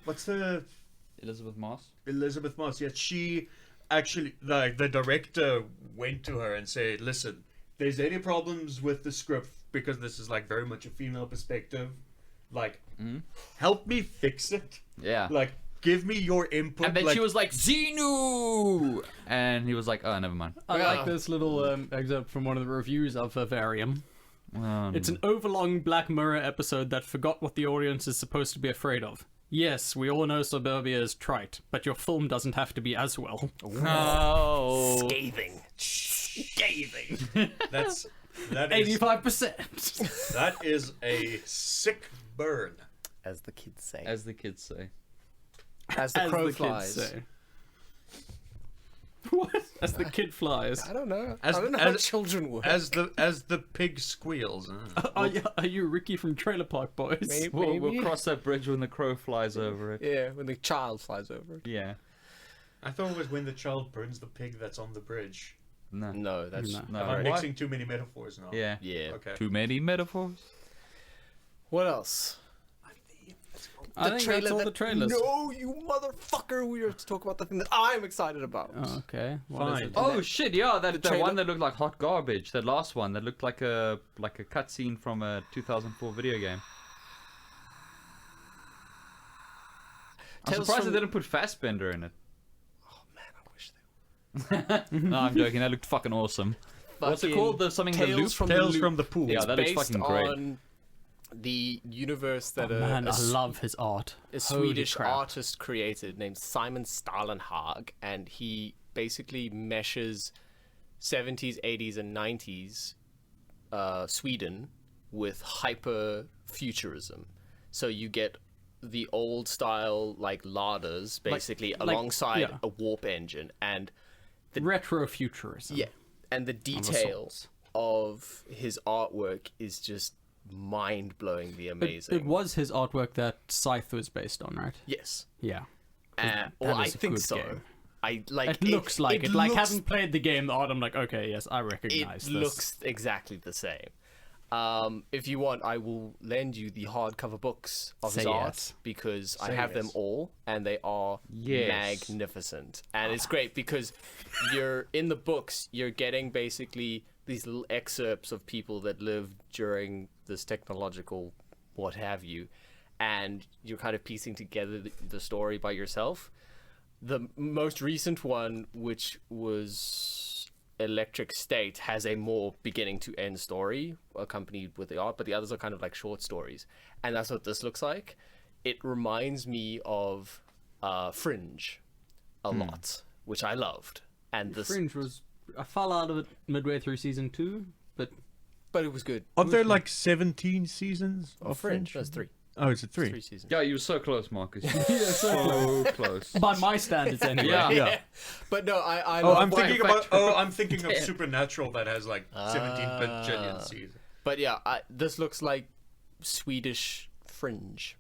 Speaker 2: What's the
Speaker 4: Elizabeth Moss.
Speaker 2: Elizabeth Moss? Yeah, she actually like the director went to her and said, "Listen, there's any problems with the script because this is like very much a female perspective. Like, help me fix it.
Speaker 4: Yeah.
Speaker 2: Like, give me your input."
Speaker 4: And then
Speaker 2: like,
Speaker 4: she was like, Xenu! And he was like, oh, never mind.
Speaker 1: I like this little excerpt from one of the reviews of Vivarium. It's an overlong Black Mirror episode that forgot what the audience is supposed to be afraid of. Yes, we all know suburbia is trite, but your film doesn't have to be as well.
Speaker 4: No.
Speaker 3: Scathing.
Speaker 2: that is
Speaker 1: 85%.
Speaker 2: that is a sick burn.
Speaker 3: As the kids say.
Speaker 4: As the kids say.
Speaker 3: As the
Speaker 1: As
Speaker 3: crow
Speaker 1: the kids
Speaker 3: flies.
Speaker 1: say. What? As the kid flies.
Speaker 3: I don't know.
Speaker 2: As-
Speaker 3: I don't know how
Speaker 2: as-
Speaker 3: children work.
Speaker 2: As the pig squeals.
Speaker 1: Are you Ricky from Trailer Park Boys?
Speaker 3: Maybe.
Speaker 4: We'll cross that bridge when the crow flies over it.
Speaker 3: Yeah, when the child flies over it.
Speaker 4: Yeah.
Speaker 2: I thought it was when the child burns the pig that's on the bridge.
Speaker 4: No.
Speaker 3: No, that's
Speaker 1: No.
Speaker 4: No.
Speaker 2: I'm
Speaker 4: What?
Speaker 2: mixing too many metaphors now.
Speaker 4: Yeah.
Speaker 3: Yeah.
Speaker 2: Okay.
Speaker 4: Too many metaphors?
Speaker 3: What else?
Speaker 1: I think that's all the trailers.
Speaker 3: No, you motherfucker! We are to talk about the thing that I'm excited about.
Speaker 1: Oh, okay. What is
Speaker 2: Fine.
Speaker 1: it?
Speaker 4: Oh shit! Yeah, that
Speaker 3: trailer-
Speaker 4: one that looked like hot garbage. That last one that looked like a cutscene from a 2004 video game. I'm
Speaker 3: Tales
Speaker 4: surprised
Speaker 3: from-
Speaker 4: they didn't put Fassbender in it.
Speaker 3: Oh man, I wish they
Speaker 4: No, I'm joking. That looked fucking awesome. What's it
Speaker 3: Fucking
Speaker 4: called? The something the
Speaker 3: Tales
Speaker 4: loop.
Speaker 3: from
Speaker 2: Tales
Speaker 3: the
Speaker 2: from
Speaker 3: Loop.
Speaker 2: the pool.
Speaker 4: Yeah, that looks
Speaker 3: Based
Speaker 4: fucking great.
Speaker 3: on the universe that
Speaker 1: Oh, man,
Speaker 3: a
Speaker 1: I love his art.
Speaker 3: a
Speaker 1: Holy
Speaker 3: Swedish
Speaker 1: crap.
Speaker 3: artist created named Simon Stalenhag, and he basically meshes 70s, 80s, and 90s Sweden with hyper futurism. So you get the old style like laders basically
Speaker 1: like-
Speaker 3: alongside
Speaker 1: yeah.
Speaker 3: a warp engine, and
Speaker 1: Retrofuturism.
Speaker 3: yeah, and the details of his artwork is just mind-blowingly amazing.
Speaker 1: It was his artwork that Scythe was based on, right?
Speaker 3: Yes.
Speaker 1: Yeah.
Speaker 3: Well, I
Speaker 1: is a
Speaker 3: think
Speaker 1: good
Speaker 3: so.
Speaker 1: game.
Speaker 3: I like
Speaker 1: It looks like it. Like,
Speaker 3: looks-
Speaker 1: haven't played the game, the art, I'm like, okay, yes, I
Speaker 3: it
Speaker 1: recognize this.
Speaker 3: looks exactly the same. If you want, I will lend you the hardcover books of his
Speaker 1: Say
Speaker 3: art
Speaker 1: yes.
Speaker 3: because I
Speaker 2: Say
Speaker 3: have them
Speaker 2: yes.
Speaker 3: all and they are
Speaker 4: Yes.
Speaker 3: magnificent. And it's great because you're in the books, you're getting basically these little excerpts of people that lived during this technological what have you, and you're kind of piecing together the story by yourself. The most recent one, which was Electric State, has a more beginning to end story accompanied with the art, but the others are kind of like short stories, and that's what this looks like. It reminds me of Fringe a lot, which I loved, and this,
Speaker 1: Fringe was... I fell out of it midway through season 2, but...
Speaker 3: but it was good.
Speaker 2: Aren't there like 17 seasons of
Speaker 3: Fringe,
Speaker 2: Fringe?
Speaker 3: that's 3.
Speaker 2: Oh, is it 3?
Speaker 3: 3 seasons.
Speaker 4: Yeah, you were so close, Marcus. So close.
Speaker 1: By my standards, anyway.
Speaker 4: Yeah.
Speaker 2: Yeah.
Speaker 3: But no, I
Speaker 2: Oh,
Speaker 3: love
Speaker 2: I'm
Speaker 4: Why,
Speaker 2: thinking
Speaker 4: in
Speaker 2: about.
Speaker 4: fact-
Speaker 2: Oh, I'm thinking of
Speaker 4: Damn.
Speaker 2: Supernatural that has like 17 bajillion seasons.
Speaker 3: But yeah, this looks like Swedish Fringe,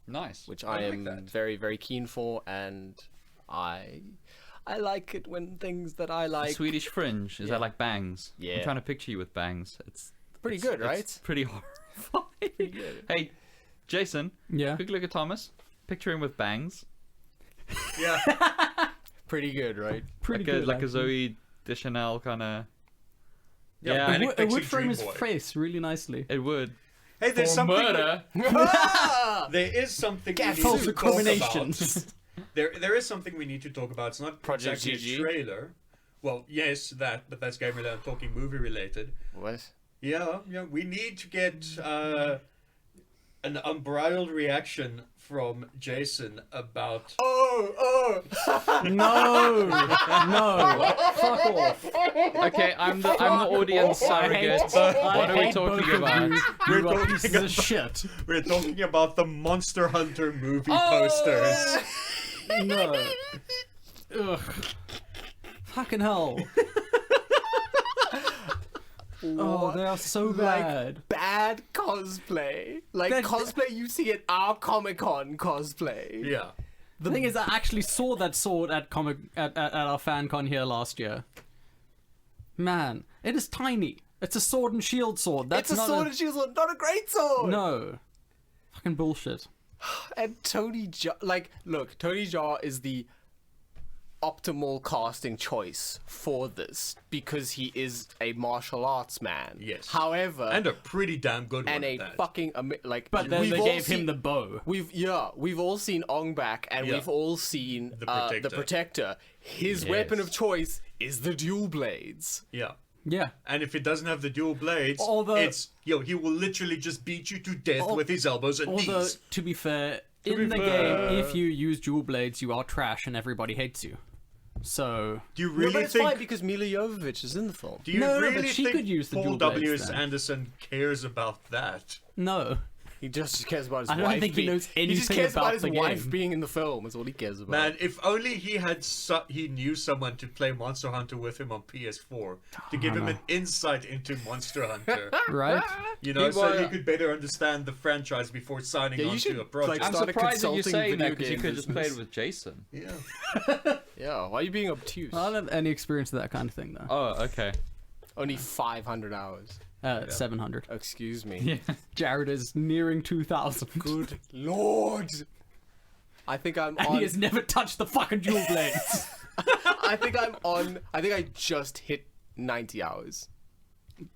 Speaker 4: Nice.
Speaker 3: which
Speaker 2: I
Speaker 3: I
Speaker 2: like
Speaker 3: am
Speaker 2: that.
Speaker 3: very, very keen for, and I like it when things that I like.
Speaker 4: Swedish Fringe. Is
Speaker 3: Yeah.
Speaker 4: that like bangs?
Speaker 3: Yeah.
Speaker 4: I'm trying to picture you with bangs. It's
Speaker 3: Pretty
Speaker 4: it's-
Speaker 3: good, right?
Speaker 4: It's pretty horrifying.
Speaker 3: Pretty good.
Speaker 4: Hey, Jason.
Speaker 1: Yeah.
Speaker 4: Quick look at Thomas. Picture him with bangs.
Speaker 2: Yeah.
Speaker 3: Pretty good, right?
Speaker 1: Pretty
Speaker 4: like
Speaker 1: good.
Speaker 4: a, like a
Speaker 1: actually.
Speaker 4: Zoe Deschanel kind of.
Speaker 2: Yeah,
Speaker 4: Yeah.
Speaker 2: Manic
Speaker 1: It
Speaker 2: Pixie
Speaker 1: would frame
Speaker 2: Dream
Speaker 1: his
Speaker 2: Boy.
Speaker 1: face really nicely.
Speaker 4: It would.
Speaker 2: Hey, there's
Speaker 4: For
Speaker 2: something.
Speaker 4: murder.
Speaker 2: There is something we need
Speaker 1: False
Speaker 2: to talk
Speaker 1: recriminations.
Speaker 2: about. There is something we need to talk about. It's not
Speaker 3: Project
Speaker 2: exactly
Speaker 3: GG?
Speaker 2: a trailer. Well, yes, that, but that's Gamerland talking movie related.
Speaker 3: What?
Speaker 2: Yeah, we need to get an unbridled reaction from Jason about.
Speaker 3: Oh!
Speaker 1: No! No! Fuck off!
Speaker 4: Okay, I'm the audience surrogate. What are we talking about?
Speaker 1: You are pieces of shit.
Speaker 2: We're talking about the Monster Hunter movie posters.
Speaker 1: No. Ugh. Fucking hell. Oh, they are so bad.
Speaker 3: Bad cosplay. Like
Speaker 1: That-
Speaker 3: cosplay you see at our Comic-Con cosplay.
Speaker 2: Yeah.
Speaker 1: The thing is, I actually saw that sword at our fan con here last year. Man, it is tiny. It's a sword and shield sword. That's
Speaker 3: It's a
Speaker 1: not
Speaker 3: sword and shield sword, not a great sword!
Speaker 1: No. Fucking bullshit.
Speaker 3: And Tony Jaa, like, look, Tony Jaa is the optimal casting choice for this because he is a martial arts man.
Speaker 2: Yes.
Speaker 3: However,
Speaker 2: And a pretty damn good one.
Speaker 3: and a
Speaker 2: at that.
Speaker 3: fucking like.
Speaker 1: But then
Speaker 3: we've
Speaker 1: they
Speaker 3: all
Speaker 1: gave
Speaker 3: seen-
Speaker 1: him the bow.
Speaker 3: We've all seen Ong Bak, and
Speaker 2: Yeah.
Speaker 3: we've all seen
Speaker 2: The
Speaker 3: the
Speaker 2: Protector.
Speaker 3: Protector. His weapon of choice is the dual blades.
Speaker 2: Yeah.
Speaker 1: Yeah.
Speaker 2: And if it doesn't have the dual blades,
Speaker 1: Although-
Speaker 2: it's he will literally just beat you to death with his elbows and
Speaker 1: Although,
Speaker 2: knees.
Speaker 1: to be fair, in
Speaker 2: be
Speaker 1: the
Speaker 2: fair-
Speaker 1: game, if you use dual blades, you are trash and everybody hates you. So,
Speaker 2: Do you
Speaker 3: No,
Speaker 2: really
Speaker 3: but it's
Speaker 2: think?
Speaker 3: fine because Mila Jovovich is in the film.
Speaker 2: Do you
Speaker 1: No, but
Speaker 2: really
Speaker 1: she
Speaker 2: think
Speaker 1: could use the
Speaker 2: Paul
Speaker 1: dual
Speaker 2: W.
Speaker 1: blades
Speaker 2: S.
Speaker 1: then.
Speaker 2: Anderson cares about that?
Speaker 1: no.
Speaker 3: He just cares about his
Speaker 1: I don't
Speaker 3: wife.
Speaker 1: think he knows
Speaker 3: He just
Speaker 1: anything
Speaker 3: cares
Speaker 1: about
Speaker 3: about his
Speaker 1: the
Speaker 3: wife
Speaker 1: game.
Speaker 3: being in the film. Is all he cares about.
Speaker 2: Man, if only he had he knew someone to play Monster Hunter with him on PS4 to give him an insight into Monster Hunter.
Speaker 1: Right?
Speaker 2: You know,
Speaker 4: He
Speaker 2: so
Speaker 4: wa-
Speaker 2: he could better understand the franchise before signing
Speaker 3: Yeah, you
Speaker 2: on
Speaker 3: should,
Speaker 2: to a project.
Speaker 3: like,
Speaker 4: I'm
Speaker 3: Start a
Speaker 4: surprised that you're
Speaker 3: consulting
Speaker 4: saying that
Speaker 3: video
Speaker 4: because you
Speaker 3: game
Speaker 4: could just play
Speaker 3: business.
Speaker 4: it with Jason.
Speaker 2: Yeah.
Speaker 3: yeah, why are you being obtuse?
Speaker 1: I don't have any experience with that kind of thing, though.
Speaker 4: Oh, okay.
Speaker 3: Only 500 hours.
Speaker 1: 700.
Speaker 3: Excuse me.
Speaker 4: Yeah.
Speaker 1: Jared is nearing 2,000.
Speaker 3: Good lord. I think I'm
Speaker 1: And
Speaker 3: on.
Speaker 1: he has never touched the fucking dual blades.
Speaker 3: I think I'm on. I think I just hit 90 hours.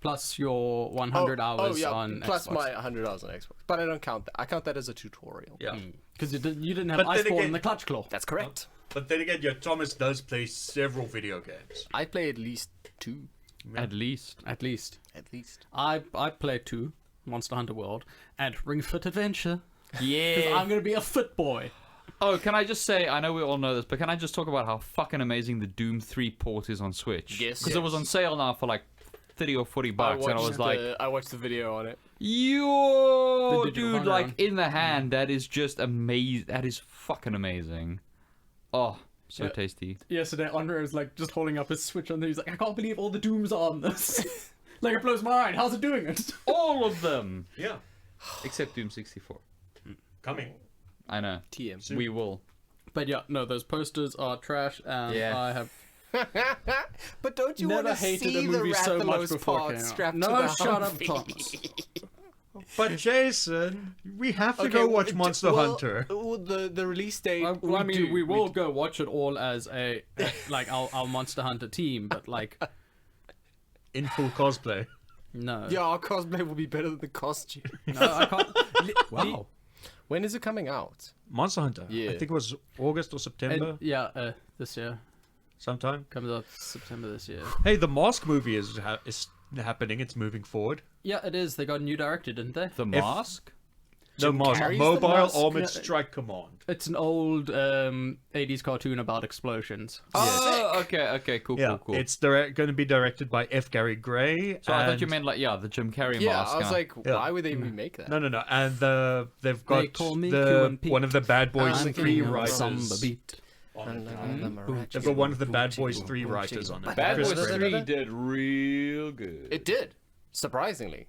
Speaker 1: Plus your 100 hours on
Speaker 3: plus
Speaker 1: Xbox.
Speaker 3: my 100 hours on Xbox. But I don't count that. I count that as a tutorial.
Speaker 2: Yeah.
Speaker 1: Because you didn't have
Speaker 2: But
Speaker 1: Ice
Speaker 2: then
Speaker 1: Ball
Speaker 2: again-
Speaker 1: in the clutch claw.
Speaker 3: That's correct.
Speaker 2: But then again, Thomas does play several video games.
Speaker 3: I play at least 2.
Speaker 4: At least.
Speaker 1: At least.
Speaker 3: At least.
Speaker 1: I played 2, Monster Hunter World, and Ring Fit Adventure. Because
Speaker 4: Yeah.
Speaker 1: I'm going to be a fit boy.
Speaker 4: Oh, can I just say, I know we all know this, but can I just talk about how fucking amazing the Doom 3 port is on Switch?
Speaker 3: Yes.
Speaker 4: Because it was on sale now for like 30 or 40 bucks, and I was like,
Speaker 3: I watched the video on it.
Speaker 4: yo,
Speaker 1: The digital
Speaker 4: dude, like,
Speaker 1: rundown.
Speaker 4: in the hand, that is just amazing. That is fucking amazing. Oh, so
Speaker 1: Yeah.
Speaker 4: tasty.
Speaker 1: Yesterday, Andre was like just holding up his Switch on there. He's like, I can't believe all the Dooms are on this. Like, it blows my mind. How's it doing it?
Speaker 4: All of them!
Speaker 2: Yeah.
Speaker 4: Except Doom 64.
Speaker 2: Coming.
Speaker 4: I know.
Speaker 3: TM.
Speaker 4: We will.
Speaker 1: But yeah, no, those posters are trash, and
Speaker 4: Yeah.
Speaker 1: I have
Speaker 3: But don't you
Speaker 1: Never
Speaker 3: want to
Speaker 1: hated
Speaker 3: see
Speaker 1: a
Speaker 3: the
Speaker 1: movie so much
Speaker 3: Rathalos
Speaker 1: before it
Speaker 3: part
Speaker 1: came out.
Speaker 3: strapped
Speaker 1: No,
Speaker 3: to the
Speaker 1: shut up,
Speaker 3: Humvee?
Speaker 1: Thomas.
Speaker 2: But Jason, we have to go watch Monster Hunter.
Speaker 3: The release date.
Speaker 1: I mean, we will go watch it all as like our Monster Hunter team, but like,
Speaker 2: In full cosplay.
Speaker 1: no.
Speaker 3: Yeah, our cosplay will be better than the costume.
Speaker 1: No, I can't.
Speaker 2: Wow.
Speaker 3: When is it coming out?
Speaker 2: Monster Hunter.
Speaker 3: Yeah.
Speaker 2: I think it was August or September.
Speaker 1: Yeah, this year.
Speaker 2: Sometime.
Speaker 1: Comes out September this year.
Speaker 2: Hey, the Mask movie is happening. It's moving forward.
Speaker 1: Yeah, it is. They got a new director, didn't they?
Speaker 4: The Mask?
Speaker 2: No,
Speaker 3: Jim
Speaker 2: Mask.
Speaker 3: Carrey's the
Speaker 2: Mobile
Speaker 1: Mask?
Speaker 2: Armored Strike Command.
Speaker 1: It's an old 80s cartoon about explosions.
Speaker 4: Oh, okay, cool.
Speaker 2: It's going to be directed by F. Gary Gray.
Speaker 4: So I thought you
Speaker 2: and-
Speaker 4: meant like, the Jim Carrey
Speaker 3: Yeah,
Speaker 4: mask.
Speaker 3: I was
Speaker 4: huh?
Speaker 3: like,
Speaker 2: Yeah.
Speaker 3: why would they remake that?
Speaker 2: No. And they've got
Speaker 1: call me
Speaker 2: the
Speaker 1: QMP.
Speaker 2: one of the Bad Boys
Speaker 3: I'm
Speaker 2: 3
Speaker 3: king of
Speaker 2: writers.
Speaker 1: Samba beat.
Speaker 2: They've got one of the Bad Boys 3 writers on it.
Speaker 4: Bad
Speaker 2: Chris
Speaker 4: Boys
Speaker 2: Craven.
Speaker 4: 3 did real good.
Speaker 3: It did, surprisingly.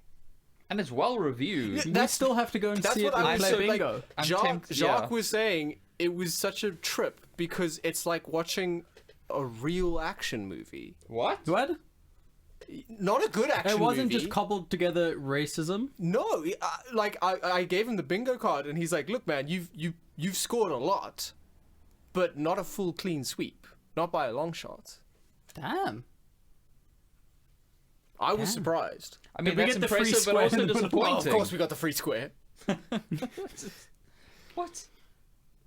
Speaker 4: And it's well reviewed.
Speaker 1: We still have to go and
Speaker 3: That's
Speaker 1: see it
Speaker 3: what
Speaker 1: and
Speaker 3: I was
Speaker 1: play
Speaker 3: saying. Like,
Speaker 1: bingo.
Speaker 4: I'm
Speaker 3: Jacques,
Speaker 4: tempted-
Speaker 3: Jacques
Speaker 4: yeah.
Speaker 3: was saying it was such a trip because it's like watching a real action movie.
Speaker 4: What?
Speaker 1: What?
Speaker 3: Not a good action
Speaker 1: It wasn't
Speaker 3: movie.
Speaker 1: just cobbled together racism.
Speaker 3: No, I gave him the bingo card and he's like, "Look, man, you've scored a lot, but not a full clean sweep, not by a long shot."
Speaker 1: Damn.
Speaker 3: I was surprised.
Speaker 4: I mean,
Speaker 1: Did we
Speaker 4: that's
Speaker 1: get the free
Speaker 4: impressive, but
Speaker 1: square
Speaker 4: also
Speaker 1: in the middle?
Speaker 3: Well,
Speaker 4: disappointing.
Speaker 3: of course we got the free square.
Speaker 4: What?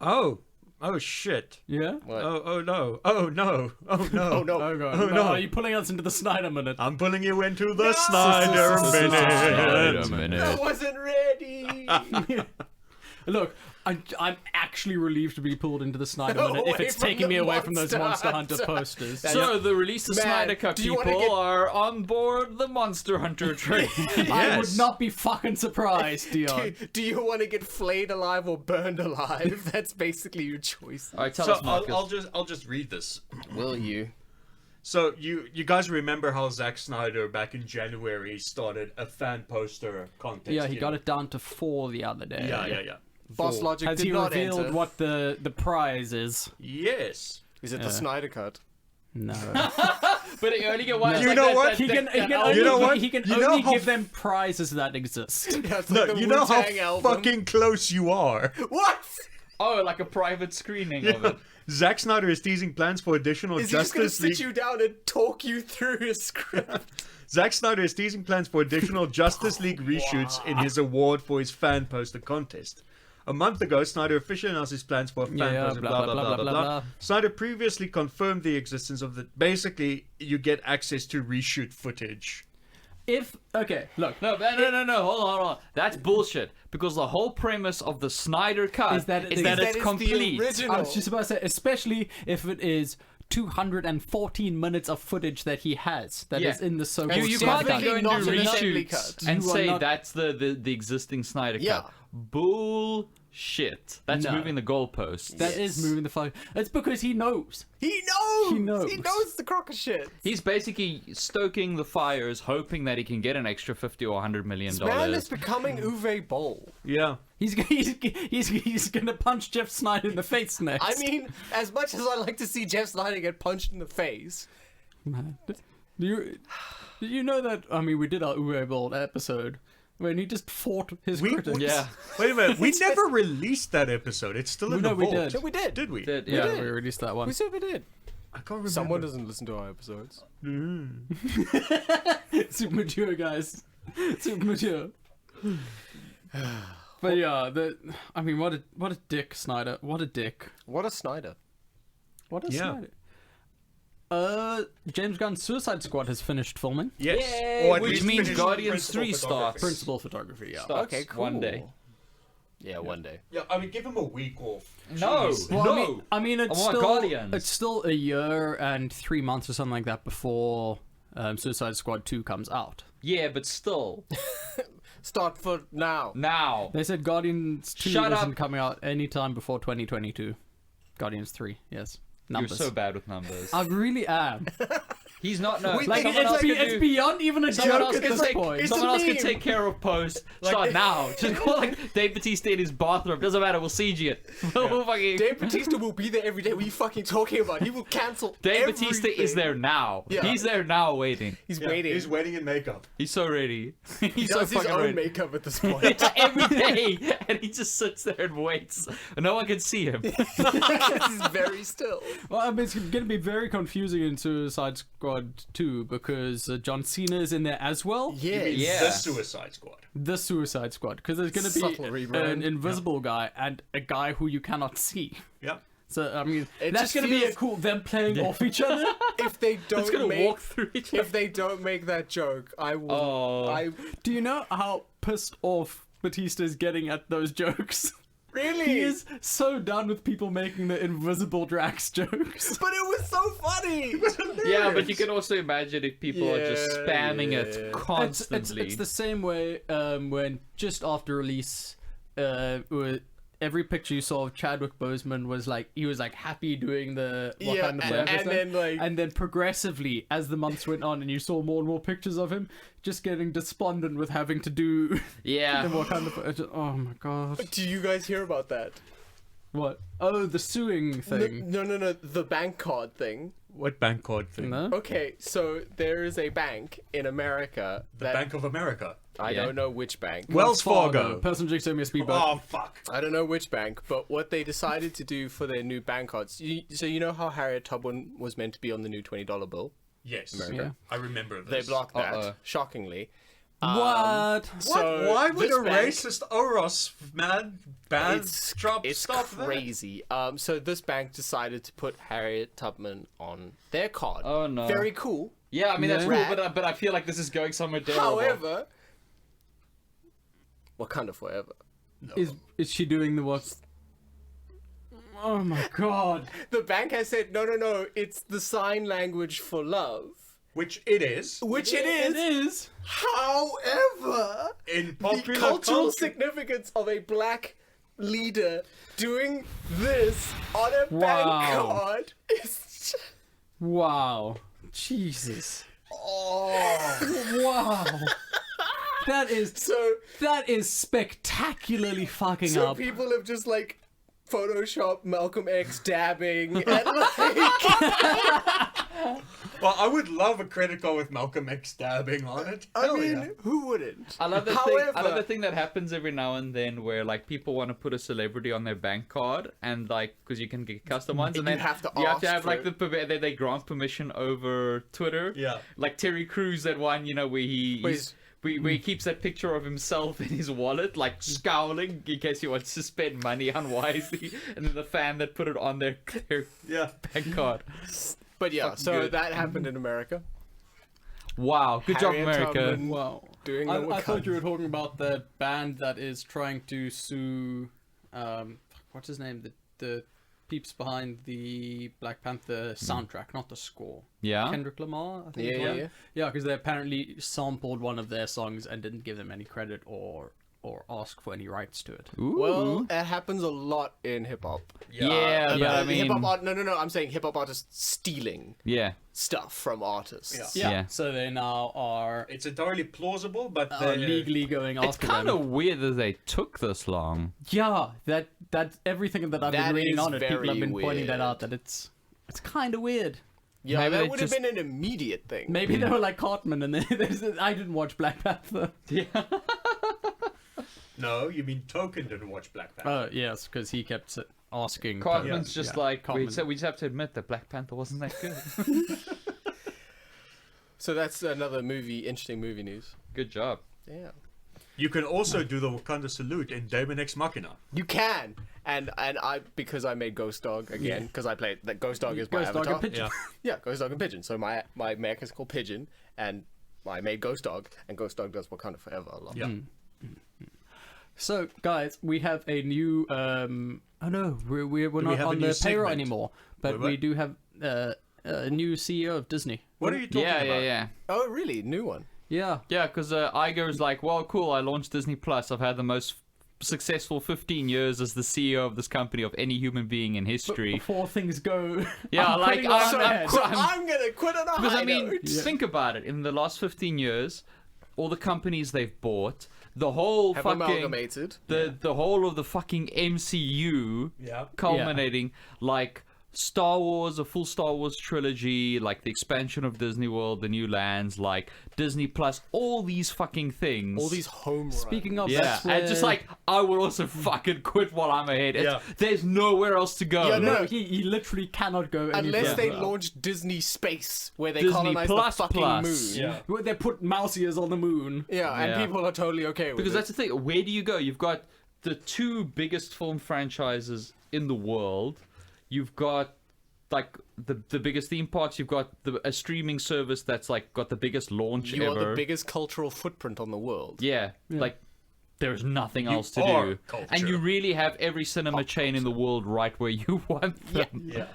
Speaker 2: Oh shit.
Speaker 1: Yeah?
Speaker 3: What?
Speaker 2: Oh no. Oh no. Oh no.
Speaker 3: Oh no.
Speaker 1: Oh god.
Speaker 2: Oh, no.
Speaker 1: Are you pulling us into the Snyder minute?
Speaker 2: I'm pulling you into the Snyder Minute.
Speaker 3: I wasn't ready.
Speaker 1: Look, I'm actually relieved to be pulled into the Snyder minute if
Speaker 3: Away
Speaker 1: it's
Speaker 3: from
Speaker 1: taking me
Speaker 3: the
Speaker 1: away from those
Speaker 3: Monster
Speaker 1: Monster Hunter
Speaker 3: Hunter.
Speaker 1: posters.
Speaker 4: So the release of
Speaker 3: Man,
Speaker 4: Snyder Cut
Speaker 3: do you wanna
Speaker 4: people
Speaker 3: get-
Speaker 4: are on board the Monster Hunter train.
Speaker 1: I would
Speaker 2: Yes.
Speaker 1: not be fucking surprised, Dion.
Speaker 3: Do you want to get flayed alive or burned alive? That's basically your choice.
Speaker 4: All right, tell
Speaker 2: So
Speaker 4: us, Marcus.
Speaker 2: I'll just read this.
Speaker 3: Will you?
Speaker 2: So you guys remember how Zack Snyder back in January started a fan poster contest?
Speaker 1: Yeah, he got it down to 4 the other day.
Speaker 2: Yeah.
Speaker 3: Boss Logic
Speaker 1: Has
Speaker 3: did
Speaker 1: he
Speaker 3: not
Speaker 1: revealed
Speaker 3: enter.
Speaker 1: what the prize is?
Speaker 2: Yes.
Speaker 3: Is it the Snyder Cut?
Speaker 1: No.
Speaker 4: But you only get one.
Speaker 2: You know what?
Speaker 1: he can
Speaker 2: You know what?
Speaker 1: He can
Speaker 2: You know
Speaker 1: only
Speaker 2: how
Speaker 1: give them prizes that exist.
Speaker 3: That's
Speaker 2: No,
Speaker 3: like the
Speaker 2: you know how
Speaker 3: Wu-Tang album.
Speaker 2: fucking close you are.
Speaker 3: What?
Speaker 4: Oh, like a private screening of it.
Speaker 2: Zack Snyder is teasing plans for additional
Speaker 3: Is he just gonna
Speaker 2: Justice
Speaker 3: sit
Speaker 2: League.
Speaker 3: you down and talk you through his script?
Speaker 2: Zack Snyder is teasing plans for additional Justice League reshoots in his award for his fan poster contest. A month ago, Snyder officially announced his plans for a fan
Speaker 1: Yeah,
Speaker 2: poster.
Speaker 1: blah, blah, blah, blah, blah.
Speaker 2: Snyder previously confirmed the existence of the. Basically, you get access to reshoot footage.
Speaker 1: Okay, look.
Speaker 4: No, hold on. That's bullshit. Because the whole premise of the Snyder Cut
Speaker 1: Is that
Speaker 4: it's
Speaker 3: the
Speaker 4: complete.
Speaker 3: original.
Speaker 1: I was just about to say, especially if it is 214 minutes of footage that he has that is
Speaker 4: Yeah.
Speaker 1: in the so-called
Speaker 3: And
Speaker 4: You
Speaker 3: It's
Speaker 4: can't
Speaker 3: definitely
Speaker 4: go and
Speaker 3: not
Speaker 4: do
Speaker 3: an assembly
Speaker 4: reshoots
Speaker 3: cut.
Speaker 4: and
Speaker 1: You are
Speaker 4: say
Speaker 1: not-
Speaker 4: that's the existing Snyder
Speaker 3: Yeah.
Speaker 4: Cut. Bullshit. That's
Speaker 1: No.
Speaker 4: moving the goalposts.
Speaker 1: That is moving the fuck. It's because he knows.
Speaker 3: He knows.
Speaker 1: He knows.
Speaker 3: He knows the crock of shit.
Speaker 4: He's basically stoking the fires, hoping that he can get an extra $50 or $100 million.
Speaker 3: This man is becoming Uwe Boll.
Speaker 2: Yeah.
Speaker 1: He's gonna punch Jeff Snyder in the face next.
Speaker 3: I mean, as much as I like to see Jeff Snyder get punched in the face,
Speaker 1: Man, did you know that? I mean, we did our Uwe Boll episode when he just fought his critics.
Speaker 4: Yeah.
Speaker 2: Wait a minute. We never released that episode. It's still in
Speaker 1: No,
Speaker 2: the
Speaker 1: we
Speaker 2: vault.
Speaker 1: did.
Speaker 3: no, we did.
Speaker 2: Did we?
Speaker 4: That-
Speaker 1: Yeah,
Speaker 4: yeah.
Speaker 1: we released that one.
Speaker 3: We said we did.
Speaker 2: I can't remember.
Speaker 3: Someone doesn't listen to our episodes.
Speaker 1: Super mature, guys. Super mature. But yeah, I mean, what a dick, Snyder. What a dick.
Speaker 3: What a Snyder.
Speaker 1: What a
Speaker 2: Yeah.
Speaker 1: Snyder. James Gunn's Suicide Squad has finished filming.
Speaker 2: Yes.
Speaker 4: Yay,
Speaker 2: Or at
Speaker 4: which
Speaker 2: least
Speaker 4: means
Speaker 2: finished
Speaker 4: Guardians
Speaker 2: principal
Speaker 4: 3
Speaker 2: photography.
Speaker 4: starts.
Speaker 1: Principal photography, yeah.
Speaker 4: Starts
Speaker 3: Okay, cool.
Speaker 4: One day.
Speaker 3: Yeah, one day.
Speaker 2: Yeah, I mean, give him a week off.
Speaker 4: No.
Speaker 2: Jeez.
Speaker 1: Well,
Speaker 4: No.
Speaker 1: I mean,
Speaker 4: I
Speaker 1: it's
Speaker 4: want
Speaker 1: still
Speaker 4: Guardians.
Speaker 1: it's still a year and 3 months or something like that before Suicide Squad 2 comes out.
Speaker 4: Yeah, but still.
Speaker 3: Start for now.
Speaker 4: Now.
Speaker 1: They said Guardians 2
Speaker 4: Shut
Speaker 1: isn't
Speaker 4: up.
Speaker 1: coming out anytime before 2022. Guardians 3, yes. Numbers.
Speaker 4: You're so bad with numbers.
Speaker 1: I really am.
Speaker 4: He's not. No,
Speaker 3: We
Speaker 4: like
Speaker 3: think
Speaker 4: someone else could
Speaker 1: It's
Speaker 4: do.
Speaker 1: beyond even a
Speaker 4: Someone
Speaker 1: joke
Speaker 4: else
Speaker 1: at
Speaker 4: can
Speaker 1: this
Speaker 4: take.
Speaker 1: point.
Speaker 3: it's a
Speaker 4: Someone else can
Speaker 3: meme.
Speaker 4: take care of post. Start now. Just call like Dave Bautista in his bathroom. Doesn't matter. We'll CG it. We'll fucking.
Speaker 3: Dave Bautista will be there every day. What are you fucking talking about? He will cancel
Speaker 4: Dave
Speaker 3: everything.
Speaker 4: Bautista is there now.
Speaker 3: Yeah.
Speaker 4: He's there now, waiting.
Speaker 3: He's
Speaker 2: Yeah,
Speaker 3: waiting.
Speaker 2: He's waiting in makeup.
Speaker 4: He's so ready.
Speaker 3: he
Speaker 4: He's so
Speaker 3: does his
Speaker 4: fucking
Speaker 3: own
Speaker 4: ready.
Speaker 3: makeup at this point.
Speaker 4: Every day, and he just sits there and waits. No one can see him.
Speaker 3: He's very still.
Speaker 1: Well, I mean, it's going to be very confusing in Suicide Squad 2 because John Cena is in there as well.
Speaker 3: Yeah.
Speaker 4: Yeah.
Speaker 2: The Suicide Squad.
Speaker 1: The Suicide Squad, because there's going to
Speaker 3: Subtle
Speaker 1: be
Speaker 3: rebrand.
Speaker 1: an invisible guy and a guy who you cannot see.
Speaker 2: Yeah.
Speaker 1: So I mean,
Speaker 3: It
Speaker 1: that's
Speaker 3: just
Speaker 1: going to be a
Speaker 3: feels-
Speaker 1: cool them playing off each other.
Speaker 3: If they
Speaker 4: It's
Speaker 3: don't
Speaker 4: gonna
Speaker 3: make,
Speaker 4: walk through each other.
Speaker 3: if they don't make that joke, I will.
Speaker 4: Oh.
Speaker 1: Do you know how pissed off Batista is getting at those jokes?
Speaker 3: Really?
Speaker 1: He is so done with people making the invisible Drax jokes.
Speaker 3: But it was so funny.
Speaker 4: Yeah, but you can also imagine if people are just
Speaker 3: Yeah,
Speaker 4: spamming
Speaker 3: yeah.
Speaker 4: it constantly.
Speaker 1: It's the same way when just after release, every picture you saw of Chadwick Boseman was like he was like happy doing the
Speaker 3: Yeah,
Speaker 1: Wakanda
Speaker 3: and
Speaker 1: Forever
Speaker 3: then,
Speaker 1: thing.
Speaker 3: like-
Speaker 1: and then progressively as the months went on and you saw more and more pictures of him just getting despondent with having to do the
Speaker 4: yeah.
Speaker 1: Wakanda Forever. Oh my god!
Speaker 3: Do you guys hear about that?
Speaker 1: What? Oh, the suing thing.
Speaker 3: No. The bank card thing.
Speaker 2: What bank card thing?
Speaker 1: No?
Speaker 3: Okay, so there is a bank in America
Speaker 2: The
Speaker 3: that
Speaker 2: Bank of America.
Speaker 3: I
Speaker 4: Yeah.
Speaker 3: don't know which bank.
Speaker 2: Wells Fargo.
Speaker 1: Person Jig sent me a speedboat.
Speaker 2: Oh, fuck.
Speaker 3: I don't know which bank, but what they decided to do for their new bank cards. So you know how Harriet Tubman was meant to be on the new $20 bill?
Speaker 2: Yes.
Speaker 3: America.
Speaker 2: I remember this.
Speaker 3: They blocked that,
Speaker 4: Uh-oh.
Speaker 3: shockingly.
Speaker 1: What?
Speaker 3: So
Speaker 2: Why would
Speaker 3: this
Speaker 2: a
Speaker 3: bank-
Speaker 2: racist Oros man ban drop
Speaker 3: It's
Speaker 2: stuff there?
Speaker 3: crazy. So this bank decided to put Harriet Tubman on their card.
Speaker 4: Oh, no.
Speaker 3: Very cool.
Speaker 4: Yeah, I mean that's
Speaker 1: Yeah.
Speaker 4: cool, but I feel like this is going somewhere terrible.
Speaker 3: However, Wakanda forever.
Speaker 1: Is she doing the what? Oh my god!
Speaker 3: The bank has said no. It's the sign language for love,
Speaker 2: Which it is.
Speaker 3: which it
Speaker 1: It
Speaker 3: is.
Speaker 1: is.
Speaker 2: In
Speaker 3: However, the
Speaker 2: popular
Speaker 3: cultural
Speaker 2: culture.
Speaker 3: significance of a black leader doing this on a
Speaker 1: Wow.
Speaker 3: bank card is.
Speaker 1: Wow. Jesus.
Speaker 2: Oh.
Speaker 1: Wow. That is
Speaker 3: So
Speaker 1: spectacularly fucking
Speaker 3: So
Speaker 1: up.
Speaker 3: people have just like Photoshop Malcolm X dabbing and like
Speaker 2: Well, I would love a credit card with Malcolm X dabbing on it.
Speaker 3: I
Speaker 2: Hell
Speaker 3: mean,
Speaker 2: yeah.
Speaker 3: who wouldn't?
Speaker 4: I love the
Speaker 3: However,
Speaker 4: thing. I love the thing that happens every now and then, where like people want to put a celebrity on their bank card, and like because you can get custom ones, and
Speaker 3: You
Speaker 4: then
Speaker 3: have to
Speaker 4: you have to
Speaker 3: ask
Speaker 4: have like
Speaker 3: for
Speaker 4: they grant permission over Twitter.
Speaker 2: Yeah.
Speaker 4: Like Terry Crews, that one, you know, where where he keeps that picture of himself in his wallet, like scowling in case he wants to spend money unwisely, and then the fan that put it on their
Speaker 2: Yeah.
Speaker 4: bank card.
Speaker 3: But yeah, so
Speaker 4: good.
Speaker 3: that happened in America.
Speaker 4: Wow, good job,
Speaker 3: Harriet
Speaker 4: America.
Speaker 3: Tubman.
Speaker 1: Wow.
Speaker 3: Doing the
Speaker 1: I thought
Speaker 3: Wakanda.
Speaker 1: you were talking about the band that is trying to sue. What's his name? The peeps behind the Black Panther soundtrack, not the score.
Speaker 4: Yeah.
Speaker 1: Kendrick Lamar. I think
Speaker 3: Yeah,
Speaker 1: his
Speaker 3: yeah,
Speaker 1: name?
Speaker 3: yeah.
Speaker 1: Yeah, because they apparently sampled one of their songs and didn't give them any credit or ask for any rights to it.
Speaker 4: Ooh.
Speaker 3: Well, it happens a lot in hip hop.
Speaker 4: yeah, but I mean,
Speaker 3: hip hop art. No. I'm saying hip hop artists stealing
Speaker 4: yeah.
Speaker 3: stuff from artists.
Speaker 2: Yeah.
Speaker 4: Yeah.
Speaker 1: So they now are
Speaker 2: It's entirely plausible, but they're
Speaker 1: legally going
Speaker 4: It's
Speaker 1: after
Speaker 4: kind
Speaker 1: them.
Speaker 4: of weird that they took this long.
Speaker 1: Yeah, that's everything that I've
Speaker 3: That
Speaker 1: been reading
Speaker 3: is
Speaker 1: on it. People have
Speaker 3: very
Speaker 1: been pointing that
Speaker 3: weird.
Speaker 1: out that it's kind of weird.
Speaker 3: Yeah,
Speaker 4: Maybe they
Speaker 3: that would have
Speaker 4: just-
Speaker 3: been an immediate thing.
Speaker 1: Maybe they were like Cartman, and I didn't watch Black Panther.
Speaker 4: Yeah.
Speaker 2: No, you mean Token didn't watch Black Panther.
Speaker 1: Oh yes, because he kept asking.
Speaker 4: Cartman's
Speaker 2: Yeah,
Speaker 4: just
Speaker 1: yeah,
Speaker 4: like we
Speaker 1: Cartman.
Speaker 4: just have to admit that Black Panther wasn't that good.
Speaker 3: So that's another interesting movie news.
Speaker 4: Good job.
Speaker 3: Yeah.
Speaker 2: You can also do the Wakanda salute in Daemon X Machina.
Speaker 3: You can, and I because I made Ghost Dog again because I played that Ghost Dog is my
Speaker 1: Ghost Dog
Speaker 3: avatar.
Speaker 1: and Pigeon.
Speaker 2: Yeah.
Speaker 3: Yeah, Ghost Dog and Pigeon. So my mech is called Pigeon, and I made Ghost Dog, and Ghost Dog does Wakanda Forever a lot.
Speaker 2: Yeah.
Speaker 1: So guys, we have a new. Oh no, we're
Speaker 2: we
Speaker 1: not
Speaker 2: have a
Speaker 1: on
Speaker 2: new
Speaker 1: the payroll
Speaker 2: segment?
Speaker 1: anymore, but
Speaker 2: Wait, what?
Speaker 1: we do have a new CEO of Disney.
Speaker 2: What are you talking about?
Speaker 4: Yeah.
Speaker 3: Oh, really? New one?
Speaker 1: Yeah.
Speaker 4: Yeah, because Iger's like, well, cool, I launched Disney Plus. I've had the most successful 15 years as the CEO of this company of any human being in history.
Speaker 1: Before things go.
Speaker 4: Yeah,
Speaker 1: I'm
Speaker 4: like
Speaker 1: putting it on ahead.
Speaker 3: I'm gonna quit on a
Speaker 4: because
Speaker 3: high
Speaker 4: I mean,
Speaker 3: note.
Speaker 4: think about it. In the last 15 years, all the companies they've bought, the whole
Speaker 3: Have
Speaker 4: fucking
Speaker 3: amalgamated.
Speaker 4: the whole of the fucking MCU
Speaker 2: Yeah.
Speaker 4: culminating like Star Wars, a full Star Wars trilogy, like the expansion of Disney World, the new lands, like Disney Plus, all these fucking things.
Speaker 3: All these home runs.
Speaker 1: Speaking of,
Speaker 4: Yeah,
Speaker 1: that's
Speaker 4: and just
Speaker 1: where-
Speaker 4: like I would also fucking quit while I'm ahead.
Speaker 2: Yeah.
Speaker 4: There's nowhere else to go.
Speaker 3: Yeah,
Speaker 1: No, he literally cannot go any
Speaker 3: Unless they
Speaker 1: further.
Speaker 3: launch Disney Space, where they
Speaker 4: Disney
Speaker 3: colonize
Speaker 4: Plus
Speaker 3: the fucking
Speaker 4: Plus.
Speaker 3: moon.
Speaker 2: Yeah.
Speaker 1: Where they put mouse ears on the moon.
Speaker 3: Yeah, and
Speaker 4: Yeah.
Speaker 3: people are totally okay with
Speaker 4: Because
Speaker 3: it.
Speaker 4: that's the thing. Where do you go? You've got the two biggest film franchises in the world. You've got like the biggest theme parks. You've got a streaming service that's like got the biggest launch
Speaker 3: You
Speaker 4: ever.
Speaker 3: are the biggest cultural footprint on the world.
Speaker 4: Yeah, like there's nothing else to
Speaker 2: are
Speaker 4: do,
Speaker 2: culture.
Speaker 4: and you really have every cinema chain in the world right where you want them.
Speaker 2: Yeah.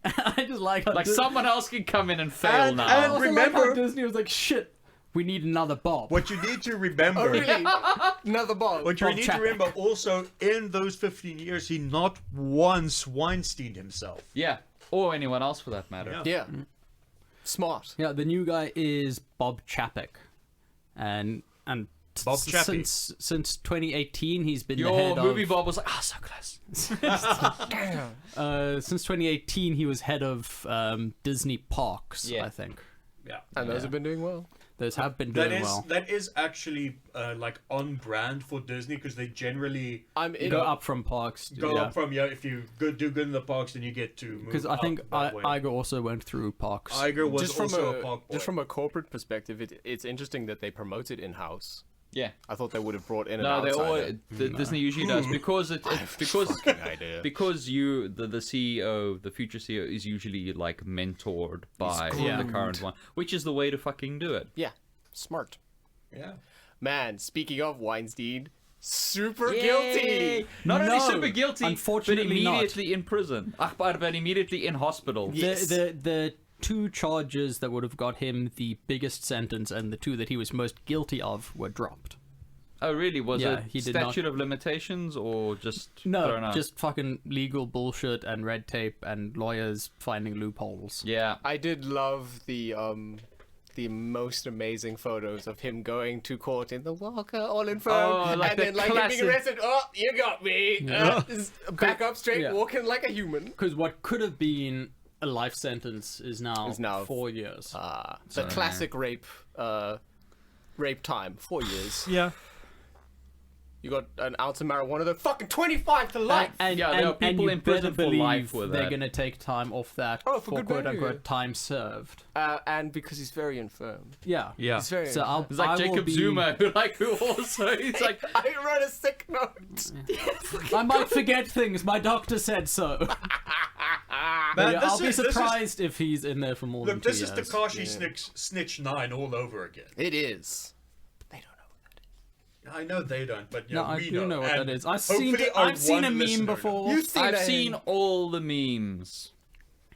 Speaker 1: I just like how
Speaker 4: Like
Speaker 1: Dis-
Speaker 4: someone else can come in and fail
Speaker 2: And-
Speaker 4: now.
Speaker 1: I
Speaker 2: and
Speaker 1: also
Speaker 2: remember-
Speaker 1: like how Disney was like, shit, we need another Bob.
Speaker 2: What you need to remember.
Speaker 3: Oh, really? Another Bob.
Speaker 2: What you
Speaker 1: Bob
Speaker 2: need to
Speaker 1: Chapek.
Speaker 2: remember also, in those 15 years, he not once Weinsteined himself.
Speaker 4: Yeah, or anyone else for that matter.
Speaker 2: Yeah.
Speaker 3: Yeah. Smart.
Speaker 1: Yeah, the new guy is Bob Chapek, and
Speaker 2: Bob Chappie.
Speaker 1: since 2018 he's been the
Speaker 4: Your
Speaker 1: head
Speaker 4: movie
Speaker 1: of.
Speaker 4: Bob was like, so close.
Speaker 3: Damn.
Speaker 1: Since 2018 he was head of Disney Parks.
Speaker 4: Yeah.
Speaker 1: I think
Speaker 2: Yeah.
Speaker 3: And those
Speaker 1: Yeah.
Speaker 3: have been doing well.
Speaker 1: those have been
Speaker 2: That
Speaker 1: doing
Speaker 2: is
Speaker 1: well.
Speaker 2: that is actually like on brand for Disney because they generally
Speaker 3: I'm in.
Speaker 1: Go up from parks.
Speaker 2: go
Speaker 1: yeah.
Speaker 2: up from if you do good in the parks, then you get to move.
Speaker 1: Because I think
Speaker 2: that way.
Speaker 1: Iger also went through parks.
Speaker 2: Iger was
Speaker 3: just from
Speaker 2: also a
Speaker 3: a
Speaker 2: park boy.
Speaker 3: just from a corporate perspective, it's interesting that they promote it in house.
Speaker 4: Yeah.
Speaker 3: I thought they would have brought in an
Speaker 4: No, they
Speaker 3: outsider.
Speaker 4: always Disney usually does because because
Speaker 3: Fucking idea.
Speaker 4: because the CEO, the future CEO, is usually like mentored by the current one, which is the way to fucking do it.
Speaker 3: Yeah, smart.
Speaker 2: Yeah.
Speaker 3: Man, speaking of Weinstein, super
Speaker 4: Yay!
Speaker 3: guilty.
Speaker 4: Not only
Speaker 1: No,
Speaker 4: super guilty, but
Speaker 1: unfortunately not.
Speaker 4: immediately in prison. But immediately in hospital.
Speaker 3: Yes.
Speaker 1: The two charges that would have got him the biggest sentence and the two that he was most guilty of were dropped.
Speaker 4: Oh, really? Was
Speaker 1: Yeah,
Speaker 4: it
Speaker 1: he did
Speaker 4: statute of limitations or just thrown
Speaker 1: No,
Speaker 4: out?
Speaker 1: just fucking legal bullshit and red tape and lawyers finding loopholes.
Speaker 4: Yeah.
Speaker 3: I did love the most amazing photos of him going to court in the walker, all infirm,
Speaker 4: Oh, like
Speaker 3: and
Speaker 4: the
Speaker 3: then like him
Speaker 4: classic-
Speaker 3: being arrested. Oh, you got me. Just back up straight,
Speaker 1: Yeah.
Speaker 3: walking like a human.
Speaker 1: Because what could have been a life sentence is now,
Speaker 3: Is now
Speaker 1: 4 years.
Speaker 3: The classic rape time, 4 years.
Speaker 1: Yeah.
Speaker 3: You got an ounce of marijuana, they're fucking 25 to life.
Speaker 1: And,
Speaker 4: Yeah, there are people
Speaker 1: you
Speaker 4: in prison
Speaker 1: better
Speaker 4: for
Speaker 1: believe
Speaker 4: life with
Speaker 1: they're
Speaker 4: that.
Speaker 1: going to take time off that
Speaker 3: Oh, for good
Speaker 1: quote
Speaker 3: value,
Speaker 1: unquote
Speaker 3: yeah.
Speaker 1: time served.
Speaker 3: And because he's very infirm.
Speaker 1: Yeah.
Speaker 2: Yeah.
Speaker 3: He's very
Speaker 1: So
Speaker 3: infirm.
Speaker 1: I'll,
Speaker 4: It's like
Speaker 1: I will
Speaker 4: Jacob
Speaker 1: be-
Speaker 4: Zuma, who also he's like,
Speaker 3: I wrote a sick note.
Speaker 1: I might forget things. My doctor said so.
Speaker 2: Man,
Speaker 1: Yeah,
Speaker 2: this
Speaker 1: I'll be
Speaker 2: is- this is-
Speaker 1: surprised if he's in there for more than
Speaker 2: Look,
Speaker 1: 2
Speaker 2: this
Speaker 1: years.
Speaker 2: is Takashi Snitch 9 all over again.
Speaker 3: It is. They don't know what that is.
Speaker 2: I know they don't, but
Speaker 1: No,
Speaker 2: yeah,
Speaker 1: I
Speaker 2: we
Speaker 1: do know what
Speaker 2: and
Speaker 1: that is. I've seen
Speaker 2: hopefully our
Speaker 1: I've seen a
Speaker 2: one
Speaker 1: meme
Speaker 2: listener
Speaker 1: before.
Speaker 3: You've seen
Speaker 4: I've
Speaker 3: it.
Speaker 4: seen all the memes.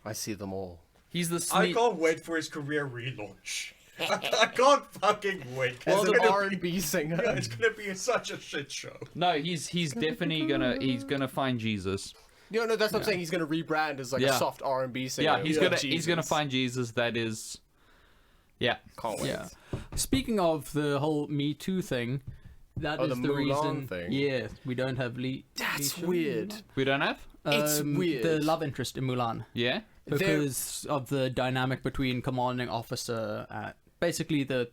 Speaker 3: I see them all.
Speaker 4: He's the
Speaker 2: I
Speaker 4: sneak.
Speaker 2: can't wait for his career relaunch. I can't fucking wait.
Speaker 3: As
Speaker 2: It's
Speaker 3: an
Speaker 2: gonna
Speaker 3: R&B
Speaker 2: be-
Speaker 3: singer.
Speaker 2: yeah, it's gonna be such a shit show.
Speaker 4: No, he's definitely gonna find Jesus.
Speaker 3: No, that's what I'm saying. He's gonna rebrand as like
Speaker 4: Yeah.
Speaker 3: a soft R&B singer.
Speaker 4: Yeah, he's gonna
Speaker 3: Jesus.
Speaker 4: find Jesus. That is, yeah.
Speaker 3: Can't wait.
Speaker 1: Yeah. Speaking of the whole Me Too thing, that
Speaker 3: Oh,
Speaker 1: is
Speaker 3: the
Speaker 1: the
Speaker 3: Mulan
Speaker 1: reason.
Speaker 3: thing.
Speaker 1: Yeah, we don't have Lee.
Speaker 3: That's
Speaker 1: Lee
Speaker 3: weird.
Speaker 4: We don't have.
Speaker 3: It's weird.
Speaker 1: The love interest in Mulan
Speaker 4: Yeah.
Speaker 1: because of the dynamic between commanding officer, basically the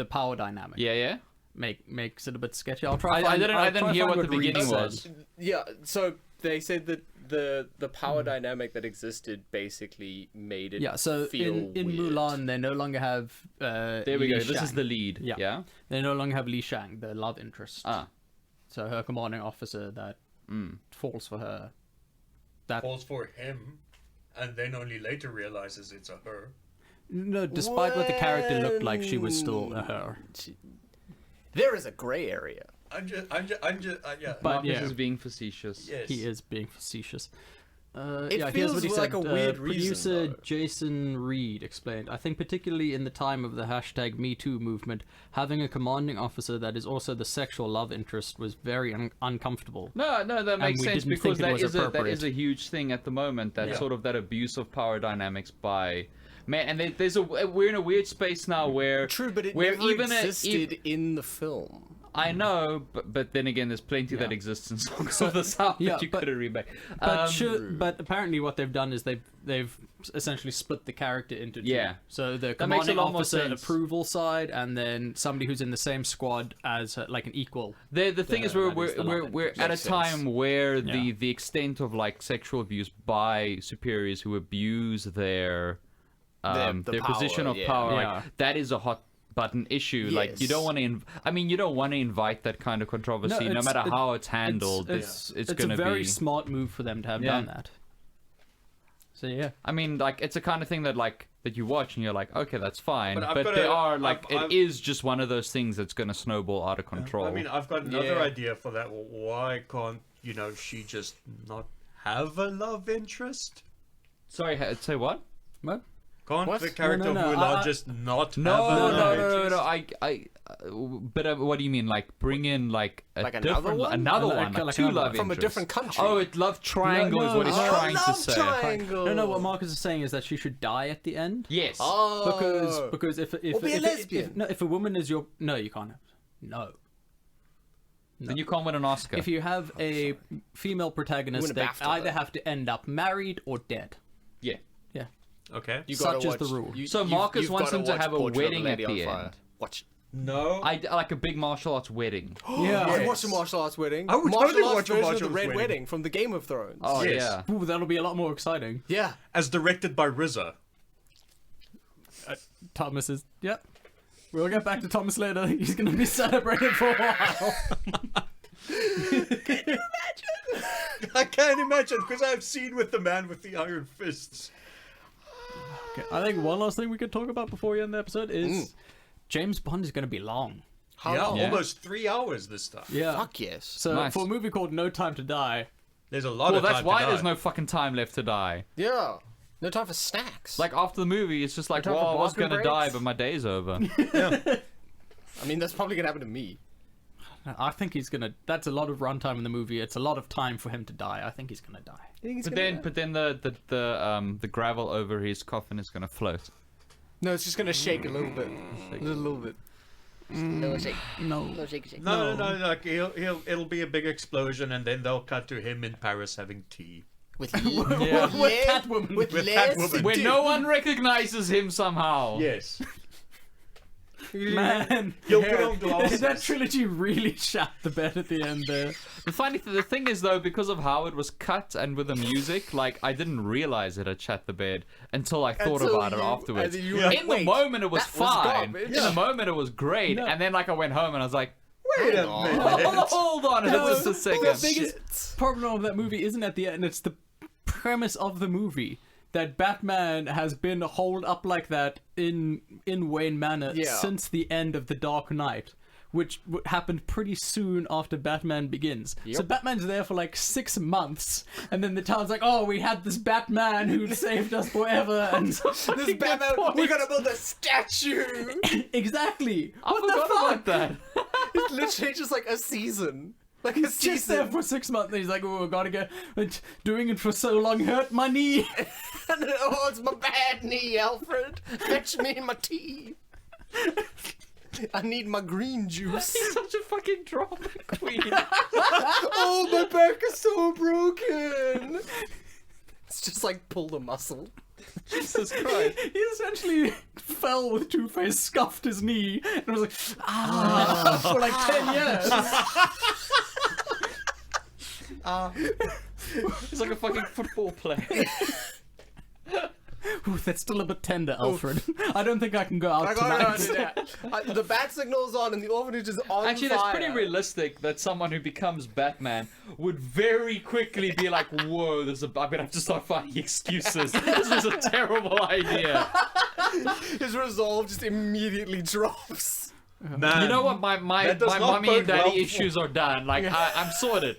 Speaker 1: power dynamic.
Speaker 4: Yeah.
Speaker 1: Makes it a bit sketchy. I'll try.
Speaker 4: I
Speaker 1: find-
Speaker 4: didn't
Speaker 1: I'll try
Speaker 4: hear
Speaker 1: find
Speaker 4: what the
Speaker 1: Reed
Speaker 4: beginning
Speaker 1: said.
Speaker 4: was.
Speaker 3: Yeah, so they said that the power dynamic that existed basically made it
Speaker 1: Yeah, so
Speaker 3: feel
Speaker 1: in
Speaker 3: weird.
Speaker 1: Mulan, they no longer have.
Speaker 4: There we
Speaker 1: Li
Speaker 4: go. This is
Speaker 1: Shang.
Speaker 4: the lead.
Speaker 1: Yeah.
Speaker 4: Yeah.
Speaker 1: They no longer have Li Shang, the love interest.
Speaker 4: Ah.
Speaker 1: So her commanding officer that falls for her. That
Speaker 2: Falls for him, and then only later realizes it's a her.
Speaker 1: no, despite what the character looked like, she was still a her.
Speaker 3: There is a gray area.
Speaker 2: I'm just, yeah.
Speaker 1: But
Speaker 4: Marcus
Speaker 1: yeah.
Speaker 4: is being facetious.
Speaker 2: Yes.
Speaker 1: He is being facetious.
Speaker 3: It
Speaker 1: here's
Speaker 3: feels
Speaker 1: what he
Speaker 3: like
Speaker 1: said.
Speaker 3: a weird
Speaker 1: Producer
Speaker 3: reason, though.
Speaker 1: Jason Reed explained, I think particularly in the time of the hashtag #MeToo movement, having a commanding officer that is also the sexual love interest was very uncomfortable.
Speaker 4: No, that makes
Speaker 1: we
Speaker 4: sense
Speaker 1: didn't
Speaker 4: because
Speaker 1: think it was
Speaker 4: that
Speaker 1: appropriate.
Speaker 4: is a huge thing at the moment. That
Speaker 2: Yeah.
Speaker 4: sort of that abuse of power dynamics by man, and we're in a weird space now where
Speaker 3: True, but it
Speaker 4: where
Speaker 3: never
Speaker 4: even
Speaker 3: existed in the film.
Speaker 4: I know, but then again, there's plenty that exists in Songs of the South
Speaker 1: Yeah,
Speaker 4: that you
Speaker 1: but-
Speaker 4: could have remade.
Speaker 1: But apparently what they've done is they've essentially split the character into two.
Speaker 4: Yeah.
Speaker 1: So the
Speaker 4: makes a
Speaker 1: commanding
Speaker 4: lot more
Speaker 1: officer
Speaker 4: sense.
Speaker 1: approval side, and then somebody who's in the same squad as like an equal.
Speaker 4: The thing is,
Speaker 1: that is
Speaker 4: we're
Speaker 1: the love
Speaker 4: we're
Speaker 1: interest.
Speaker 4: at a
Speaker 3: Makes
Speaker 4: time
Speaker 3: sense.
Speaker 4: where
Speaker 1: Yeah.
Speaker 4: the extent of like sexual abuse by superiors who abuse their
Speaker 3: The
Speaker 4: their position
Speaker 3: power,
Speaker 4: of
Speaker 3: yeah.
Speaker 4: power,
Speaker 1: Yeah.
Speaker 4: like that is a hot button issue. Like you
Speaker 3: Yes.
Speaker 4: don't want to. I mean, you don't want to invite that kind of controversy, no
Speaker 1: it's-
Speaker 4: matter
Speaker 1: it-
Speaker 4: how it's handled.
Speaker 1: It's
Speaker 4: It's
Speaker 1: a
Speaker 4: going to
Speaker 1: very
Speaker 4: be.
Speaker 1: smart move for them to have
Speaker 4: Yeah.
Speaker 1: done that. So yeah.
Speaker 4: I mean, like it's a kind of thing that that you watch and you're like, okay, that's fine.
Speaker 2: But I've
Speaker 4: But
Speaker 2: got
Speaker 4: there
Speaker 2: a-
Speaker 4: are like
Speaker 2: I've-
Speaker 4: it is just one of those things that's going to snowball out of control.
Speaker 2: I mean, I've got another
Speaker 3: Yeah.
Speaker 2: idea for that. Why can't she just not have a love interest?
Speaker 4: Sorry, say what?
Speaker 1: What?
Speaker 2: Can't
Speaker 3: What?
Speaker 2: the character
Speaker 1: No,
Speaker 2: of
Speaker 1: no,
Speaker 2: Mulan
Speaker 1: I-
Speaker 2: just not
Speaker 4: No,
Speaker 2: have a
Speaker 4: no,
Speaker 2: love
Speaker 4: no, no,
Speaker 2: interest?
Speaker 4: no. But what do you mean? Like bring in like a
Speaker 3: Like another
Speaker 4: different,
Speaker 3: one?
Speaker 4: another
Speaker 1: Like-
Speaker 4: one, like
Speaker 1: like
Speaker 4: two
Speaker 1: another
Speaker 4: love
Speaker 1: one.
Speaker 3: From a
Speaker 4: interests.
Speaker 3: different country.
Speaker 4: Oh, it love triangle is
Speaker 1: No,
Speaker 4: what he's
Speaker 1: no,
Speaker 4: trying to
Speaker 3: love
Speaker 4: say.
Speaker 3: triangle.
Speaker 1: No, what Marcus is saying is that she should die at the end.
Speaker 4: Yes.
Speaker 3: Oh,
Speaker 1: Because if
Speaker 3: Or be a lesbian.
Speaker 1: if a woman is your you can't have no.
Speaker 4: Then you can't win an Oscar.
Speaker 1: If you have a female protagonist,
Speaker 3: Win a
Speaker 1: they
Speaker 3: BAFTA,
Speaker 1: either
Speaker 3: though.
Speaker 1: have to end up married or dead.
Speaker 4: Yeah.
Speaker 1: Yeah.
Speaker 2: Okay.
Speaker 3: you
Speaker 1: such
Speaker 3: gotta
Speaker 1: is the
Speaker 3: watch-
Speaker 1: rule.
Speaker 4: So Marcus
Speaker 3: you've
Speaker 4: wants
Speaker 3: gotta
Speaker 4: him to
Speaker 3: watch
Speaker 4: have a
Speaker 3: Portrait of
Speaker 4: wedding
Speaker 3: Lady
Speaker 4: at
Speaker 3: on
Speaker 4: the
Speaker 3: Fire.
Speaker 4: end.
Speaker 3: Watch.
Speaker 2: No.
Speaker 4: I like a big martial arts wedding.
Speaker 1: Yeah.
Speaker 3: I'd watch a martial arts wedding.
Speaker 2: I would
Speaker 3: martial
Speaker 2: totally
Speaker 3: arts
Speaker 2: watch a
Speaker 3: version
Speaker 2: martial
Speaker 3: of the
Speaker 2: arts
Speaker 3: Red
Speaker 2: wedding.
Speaker 3: Wedding from the Game of Thrones.
Speaker 4: Oh
Speaker 2: Yes.
Speaker 4: yeah.
Speaker 1: Ooh, that'll be a lot more exciting.
Speaker 3: Yeah.
Speaker 2: As directed by RZA.
Speaker 1: Thomas is. Yep. We'll get back to Thomas later. He's going to be celebrated for a while.
Speaker 2: I can't imagine because I've seen with the man with the iron fists.
Speaker 1: Okay, I think one last thing we could talk about before we end the episode is James Bond is going to be long.
Speaker 3: How
Speaker 2: Yeah,
Speaker 3: long?
Speaker 4: Yeah.
Speaker 2: almost 3 hours this time.
Speaker 1: Yeah.
Speaker 3: Fuck yes.
Speaker 1: So
Speaker 4: Nice.
Speaker 1: for a movie called No Time to Die,
Speaker 2: There's a lot
Speaker 4: Well,
Speaker 2: of time
Speaker 4: that's why
Speaker 2: to
Speaker 4: there's
Speaker 2: die.
Speaker 4: no fucking time left to die.
Speaker 3: Yeah. No time for snacks.
Speaker 4: Like after the movie, it's just like,
Speaker 3: time
Speaker 4: well,
Speaker 3: for
Speaker 4: I was
Speaker 3: bathroom
Speaker 4: gonna die,
Speaker 3: breaks?
Speaker 4: but my day's over.
Speaker 3: I mean, that's probably gonna happen to me.
Speaker 1: I think he's going to. That's a lot of runtime in the movie. It's a lot of time for him to die. I think he's going to die.
Speaker 4: But then the gravel over his coffin is gonna float.
Speaker 3: No, it's just gonna shake a little bit. A little bit.
Speaker 5: No shake.
Speaker 1: No.
Speaker 5: No shake, shake.
Speaker 2: No, like it'll be a big explosion, and then they'll cut to him in Paris having tea.
Speaker 3: With
Speaker 4: Yeah.
Speaker 1: With Catwoman.
Speaker 3: With
Speaker 2: With
Speaker 3: less
Speaker 2: Catwoman.
Speaker 4: Where
Speaker 3: to
Speaker 4: no
Speaker 3: do.
Speaker 4: one recognizes him somehow.
Speaker 2: Yes.
Speaker 1: Man.
Speaker 2: He'll put on glasses.
Speaker 1: That trilogy really shat the bed at the end there.
Speaker 4: The thing is though, because of how it was cut and with the music, like I didn't realize it had shat the bed until I thought
Speaker 3: Until
Speaker 4: about it
Speaker 3: you-
Speaker 4: afterwards.
Speaker 3: and you were
Speaker 2: Yeah.
Speaker 3: like,
Speaker 4: In the
Speaker 3: "Wait,
Speaker 4: moment, it was
Speaker 3: that was
Speaker 4: fine.
Speaker 3: garbage."
Speaker 4: In the moment, it was great.
Speaker 1: No.
Speaker 4: And then like I went home and I was like,
Speaker 2: Wait a
Speaker 3: on.
Speaker 2: minute.
Speaker 4: hold on, just a second.
Speaker 1: The biggest problem of that movie isn't at the end, it's the premise of the movie. That Batman has been holed up like that in Wayne Manor
Speaker 3: Yeah.
Speaker 1: since the end of The Dark Knight, which happened pretty soon after Batman Begins. So
Speaker 3: Yep.
Speaker 1: Batman's there for like 6 months, and then the town's like, "Oh, we had this Batman who saved us forever." And
Speaker 3: This Batman, we're gonna build a statue.
Speaker 1: exactly.
Speaker 4: I
Speaker 1: What the
Speaker 4: forgot
Speaker 1: fuck?
Speaker 4: about that.
Speaker 3: It's literally just like a season. Like a
Speaker 1: Just there
Speaker 3: season.
Speaker 1: for 6 months, and he's like, "Oh, I gotta get doing it for so long hurt my knee."
Speaker 3: Oh, it's my bad knee, Alfred. Fetch me my tea. I need my green juice.
Speaker 4: He's such a fucking drama queen.
Speaker 3: Oh, my back is so broken. It's just like pull the muscle.
Speaker 4: Jesus Christ.
Speaker 1: He essentially fell with Two-Face, scuffed his knee, and was like, for like 10 years.
Speaker 4: He's like a fucking football player.
Speaker 1: Ooh, that's still a bit tender, Alfred. I don't think I can go out
Speaker 3: I gotta
Speaker 1: tonight.
Speaker 3: do that. The bat signal's on and the orphanage is on
Speaker 4: Actually,
Speaker 3: fire.
Speaker 4: that's pretty realistic that someone who becomes Batman would very quickly be like, whoa, I'm gonna have to start finding excuses. This is a terrible idea.
Speaker 3: His resolve just immediately drops.
Speaker 2: Man,
Speaker 4: You know what? My
Speaker 2: That does not
Speaker 4: mommy
Speaker 2: bode
Speaker 4: and daddy
Speaker 2: well for-
Speaker 4: issues are done. Like, I'm sorted.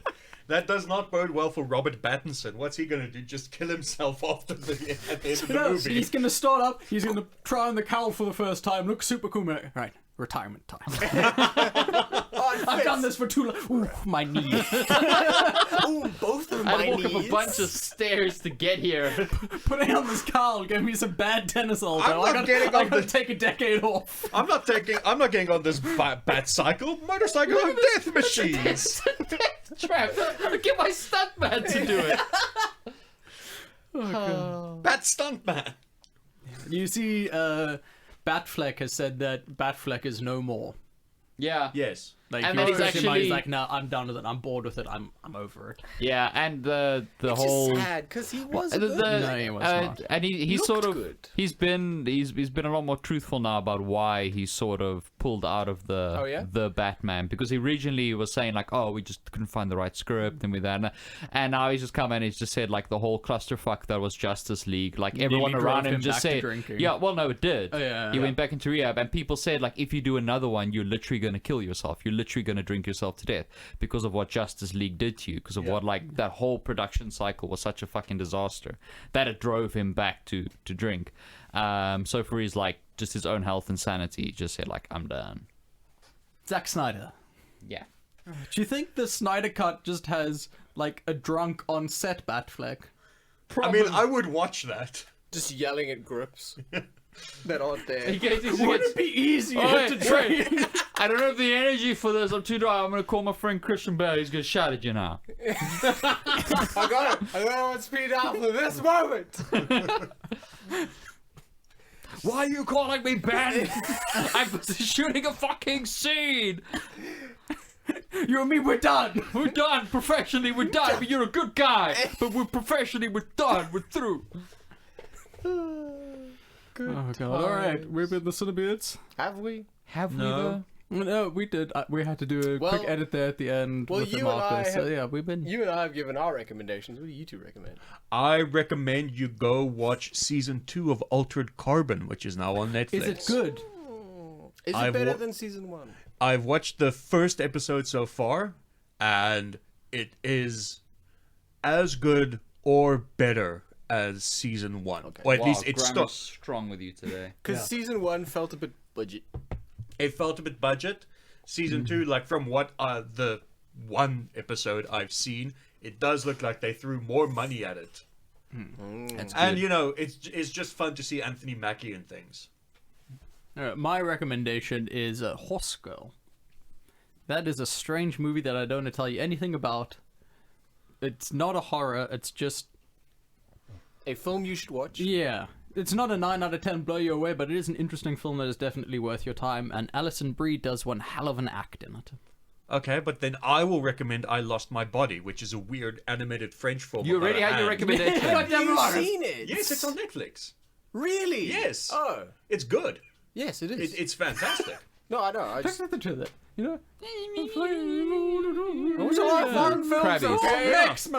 Speaker 2: That does not bode well for Robert Pattinson. What's he gonna do? Just kill himself at the end of the movie?
Speaker 1: He's gonna start up. He's gonna try on the cowl for the first time. Look super cool. Right, retirement time. I've done this for too long. Ooh, my knee.
Speaker 3: Ooh, both of my
Speaker 4: I walk
Speaker 3: knees.
Speaker 4: up a bunch of stairs to get here.
Speaker 1: Putting on this cowl gave me some bad tennis elbow.
Speaker 2: I'm not getting on
Speaker 1: I gotta
Speaker 2: the-
Speaker 1: take a decade off.
Speaker 2: I'm not getting on this bat cycle. Motorcycle of death machines.
Speaker 4: Trap. I get my stuntman to do it.
Speaker 2: Bat stuntman.
Speaker 1: You see, Batfleck has said that Batfleck is no more.
Speaker 4: Yeah.
Speaker 2: Yes.
Speaker 1: Like,
Speaker 4: And
Speaker 1: he
Speaker 4: then he's
Speaker 1: pushed him out, he's
Speaker 4: actually-
Speaker 1: like, no, I'm done with it. I'm bored with it. I'm over it.
Speaker 4: Yeah, and the
Speaker 3: It's
Speaker 4: whole
Speaker 3: just sad because he was
Speaker 4: the-
Speaker 3: good.
Speaker 1: No, he was not.
Speaker 4: and he's
Speaker 3: Looked
Speaker 4: sort of
Speaker 3: good.
Speaker 4: he's been a lot more truthful now about why he sort of pulled out of the
Speaker 3: Oh, yeah?
Speaker 4: the Batman, because he originally was saying like, oh, we just couldn't find the right script and with that, and now he's just come and he's just said like the whole clusterfuck that was Justice League, like everyone
Speaker 1: Nearly
Speaker 4: around
Speaker 1: drove
Speaker 4: him
Speaker 1: him
Speaker 4: just
Speaker 1: back to
Speaker 4: said,
Speaker 1: drinking.
Speaker 4: yeah, well no it did.
Speaker 1: Oh, yeah,
Speaker 4: he
Speaker 1: yeah.
Speaker 4: went back into rehab, and people said like, if you do another one, you're literally gonna kill yourself. You're literally gonna drink yourself to death because of what Justice League did to you, because of what like that whole production cycle was such a fucking disaster that it drove him back to drink. So for his like just his own health and sanity, he just said like, I'm done.
Speaker 1: Zack Snyder.
Speaker 4: Yeah.
Speaker 1: Do you think the Snyder Cut just has, like, a drunk on set Batfleck?
Speaker 2: I mean, I would watch that.
Speaker 3: Just yelling at grips that aren't there.
Speaker 4: He gets,
Speaker 1: Would it be easier
Speaker 4: Oh,
Speaker 1: to
Speaker 4: wait,
Speaker 1: train?
Speaker 4: I don't have the energy for this. I'm too dry. I'm gonna call my friend Christian Bale. He's gonna shout at you now.
Speaker 3: I got it. I got it on speed out for this moment.
Speaker 4: Why are you calling me Ben? I'm shooting a fucking scene.
Speaker 1: You and me, we're done.
Speaker 4: We're done. Professionally, we're done. But you're a good guy. But we're done. We're through.
Speaker 1: Oh, God. All right. We've been the CineBeards.
Speaker 3: Have we?
Speaker 4: Have
Speaker 2: No.
Speaker 4: we though?
Speaker 1: No, we did. We had to do a quick edit there at the end
Speaker 3: well,
Speaker 1: with the
Speaker 3: you and I
Speaker 1: markers. So,
Speaker 3: have-
Speaker 1: yeah, we've been...
Speaker 3: You and I have given our recommendations. What do you two recommend?
Speaker 2: I recommend you go watch season 2 of Altered Carbon, which is now on Netflix.
Speaker 1: Is it good?
Speaker 3: Is it
Speaker 2: I've
Speaker 3: better
Speaker 2: wa-
Speaker 3: than season 1?
Speaker 2: I've watched the first episode so far, and it is as good or better as season 1.
Speaker 3: Okay.
Speaker 2: Or at
Speaker 4: Wow,
Speaker 2: least it
Speaker 4: grammar's
Speaker 2: starts.
Speaker 4: strong with you today.
Speaker 3: Because season 1 felt a bit budget.
Speaker 2: It felt a bit budget. Season 2, like from what the one episode I've seen, it does look like they threw more money at it.
Speaker 4: That's
Speaker 2: And
Speaker 4: good.
Speaker 2: you know, it's just fun to see Anthony Mackie and things.
Speaker 1: My recommendation is Horse Girl. That is a strange movie that I don't want to tell you anything about. It's not a horror, it's just...
Speaker 3: A film you should watch.
Speaker 1: Yeah. It's not a 9 out of 10 blow you away, but it is an interesting film that is definitely worth your time, and Alison Brie does one hell of an act in it.
Speaker 2: Okay, but then I will recommend I Lost My Body, which is a weird animated French film.
Speaker 4: You
Speaker 2: about
Speaker 4: already
Speaker 2: a
Speaker 4: had your
Speaker 2: hand.
Speaker 4: recommendation.
Speaker 3: Have you seen it?
Speaker 2: Yes, it's on Netflix.
Speaker 3: Really?
Speaker 2: Yes.
Speaker 3: Oh.
Speaker 2: It's good.
Speaker 3: Yes, it is.
Speaker 2: It's fantastic.
Speaker 3: No, I know. I
Speaker 1: There's
Speaker 3: just...
Speaker 1: nothing to that, you know?
Speaker 3: What's a lot of foreign films?
Speaker 4: Krabbies.
Speaker 3: Okay,
Speaker 1: Next!